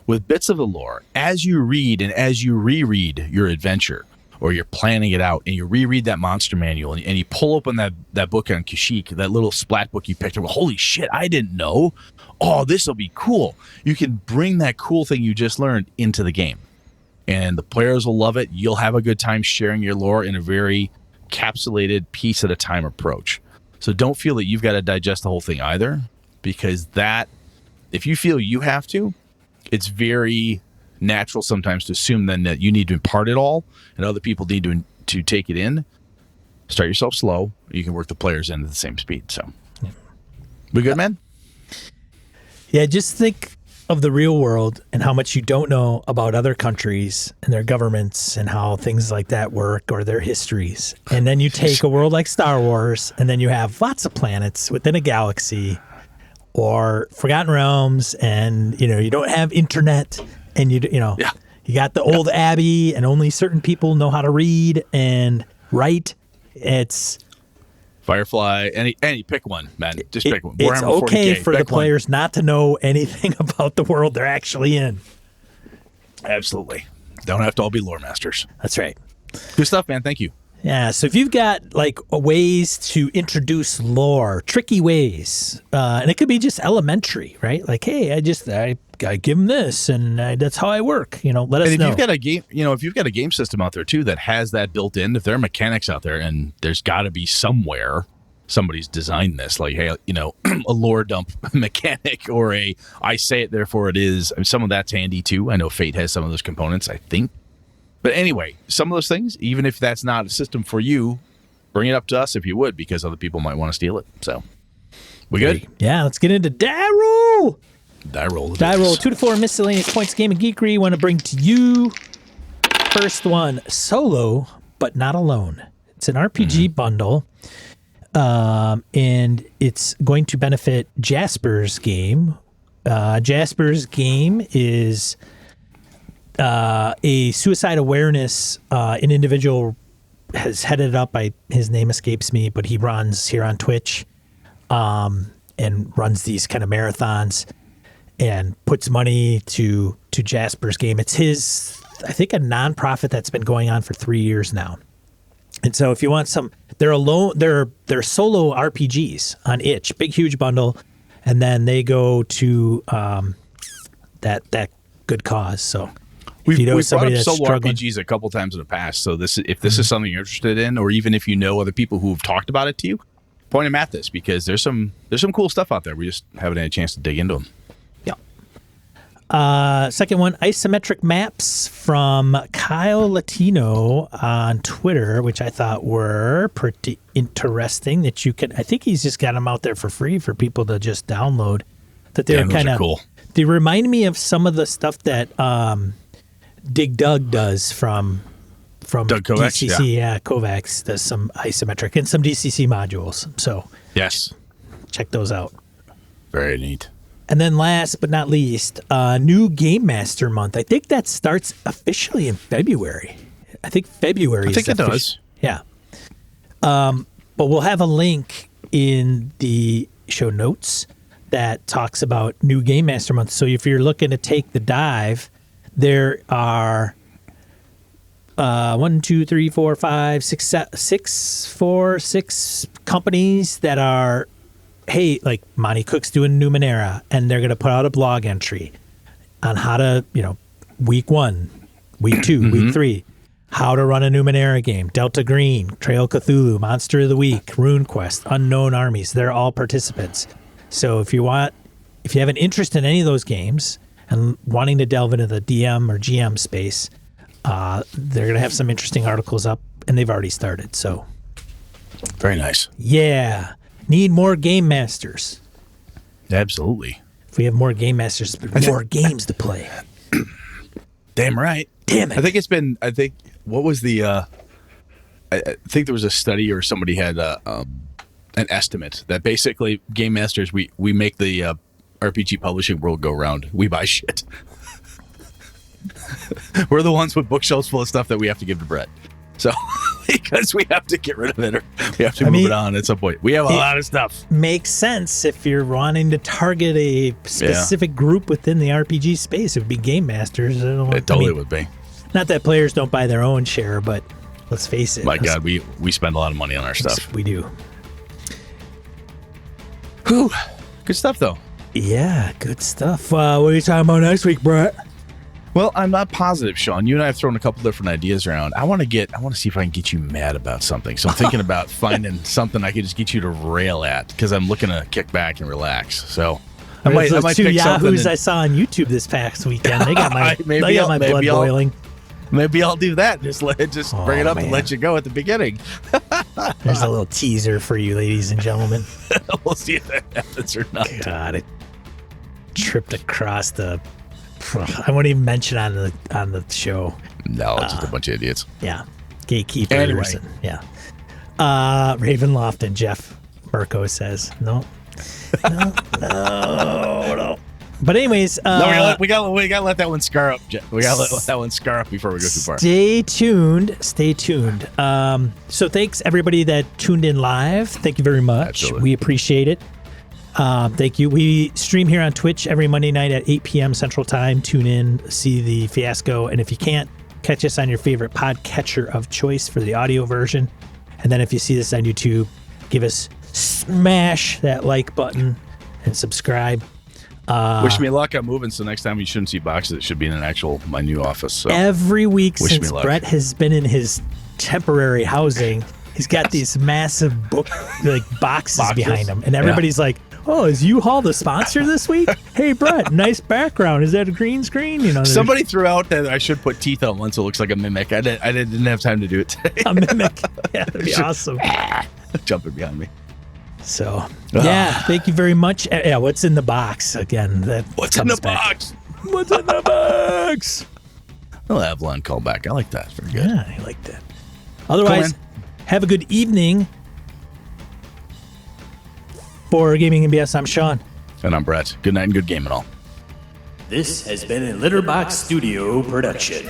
with bits of the lore, as you read and as you reread your adventure, or you're planning it out and you reread that monster manual and you pull open that book on Kashyyyk, that little splat book you picked up, holy shit, I didn't know. Oh, this will be cool. You can bring that cool thing you just learned into the game. And the players will love it. You'll have a good time sharing your lore in a very capsulated piece at a time approach. So don't feel that you've got to digest the whole thing either, because if you feel you have to, it's very natural sometimes to assume then that you need to impart it all and other people need to take it in. Start yourself slow. You can work the players in at the same speed. So we good, man? Yeah, just think of the real world and how much you don't know about other countries and their governments and how things like that work or their histories. And then you take a world like Star Wars and then you have lots of planets within a galaxy or Forgotten Realms, and you don't have internet, and you got the old abbey and only certain people know how to read and write. It's Firefly, any pick one, man. Just pick one. It's okay 40K. for the players not to know anything about the world they're actually in. Absolutely. Don't have to all be lore masters. That's right. Good stuff, man. Thank you. Yeah, so if you've got like ways to introduce lore, tricky ways, and it could be just elementary, right? Like, hey, I give them this, and that's how I work. Let us know. If you've got a game, if you've got a game system out there too that has that built in, if there are mechanics out there, and there's got to be somewhere somebody's designed this, like, hey, a lore dump mechanic or I say it, therefore it is. I mean, some of that's handy too. I know Fate has some of those components, I think. But anyway, some of those things, even if that's not a system for you, bring it up to us if you would, because other people might want to steal it. So, we good? Yeah, let's get into Die Roll. Die Roll. Die Roll, 2 to 4 miscellaneous points, game and geekery. Want to bring to you first one, Solo, but not alone. It's an RPG bundle, and it's going to benefit Jasper's game. Jasper's game is a suicide awareness. An individual has headed up by, his name escapes me, but he runs here on Twitch and runs these kind of marathons and puts money to Jasper's game. It's his, I think, a nonprofit that's been going on for 3 years now. And so if you want some, they're solo RPGs on itch, big, huge bundle. And then they go to that good cause. So We've brought up solo struggling, RPGs a couple times in the past. So if this is something you're interested in, or even if you know other people who have talked about it to you, point them at this, because there's some cool stuff out there. We just haven't had a chance to dig into them. second one, isometric maps from Kyle Latino on Twitter, which I thought were pretty interesting. That you can, I think he's just got them out there for free for people to just download. That they're kind of cool. They remind me of some of the stuff that Dig Dug does from Doug Kovacs, DCC. Yeah, Kovacs does some isometric and some DCC modules. So yes, check those out. Very neat. And then last but not least, new Game Master Month. I think that starts officially in February. I think February. I think it does. Yeah. But we'll have a link in the show notes that talks about new Game Master Month. So if you're looking to take the dive, there are 6 companies that are, hey, like Monty Cook's doing Numenera, and they're going to put out a blog entry on how to, week 1, week 2, week 3, how to run a Numenera game. Delta Green, Trail Cthulhu, Monster of the Week, RuneQuest, Unknown Armies. They're all participants. So if you have an interest in any of those games and wanting to delve into the DM or GM space, they're going to have some interesting articles up, and they've already started. So very nice. Yeah. Need more game masters. Absolutely. If we have more game masters, more games to play. Damn right. Damn it. I think what was the I think there was a study, or somebody had an estimate that basically game masters, we make the RPG publishing world go round. We buy shit. We're the ones with bookshelves full of stuff that we have to give to Brett. So, because we have to get rid of it, or we have to move it on at some point. We have a lot of stuff. Makes sense if you're wanting to target a specific group within the RPG space. It would be game masters. It totally would be. Not that players don't buy their own share, but let's face it. My God, we spend a lot of money on our stuff. We do. Whew. Good stuff, though. Yeah, good stuff. What are you talking about next week, Brett? Well, I'm not positive, Sean. You and I have thrown a couple different ideas around. I want to see if I can get you mad about something. So I'm thinking about finding something I could just get you to rail at, because I'm looking to kick back and relax. So I might two pick Yahoos I saw on YouTube this past weekend. They got my blood boiling. Maybe I'll do that. Just bring it up and let you go at the beginning. There's a little teaser for you, ladies and gentlemen. We'll see if that happens or not. God, it tripped across the. I won't even mention on the show. No, it's just a bunch of idiots. Yeah, gatekeepers. Anyway. Yeah. Ravenloft and Jeff Mirko says no. But anyways, no, we gotta let that one scar up. We gotta let that one scar up before we go too far. Stay tuned. So thanks everybody that tuned in live. Thank you very much. Absolutely. We appreciate it. Thank you. We stream here on Twitch every Monday night at 8 p.m. Central Time. Tune in, see the fiasco. And if you can't, catch us on your favorite podcatcher of choice for the audio version. And then if you see this on YouTube, smash that like button and subscribe. Wish me luck. I'm moving, so next time you shouldn't see boxes. It should be in my new office. So every week since Brett has been in his temporary housing, He's got these massive book boxes behind him, and everybody's Yeah. like, "Oh, is U-Haul the sponsor this week? Hey, Brett, nice background. Is that a green screen?" You know, there's Somebody threw out that I should put teeth on one so it looks like a mimic. I didn't have time to do it today. a mimic. Yeah, that'd be awesome. Jumping behind me. So, yeah, thank you very much. Yeah, what's in the box again? That What's in comes the back. box? What's in the box? Oh, Avalon callback. I like that. Very good. Yeah, I like that. Otherwise, have a good evening. For Gaming and BS, I'm Sean. And I'm Brett. Good night and good game and all. This has been a Litterbox Studio production.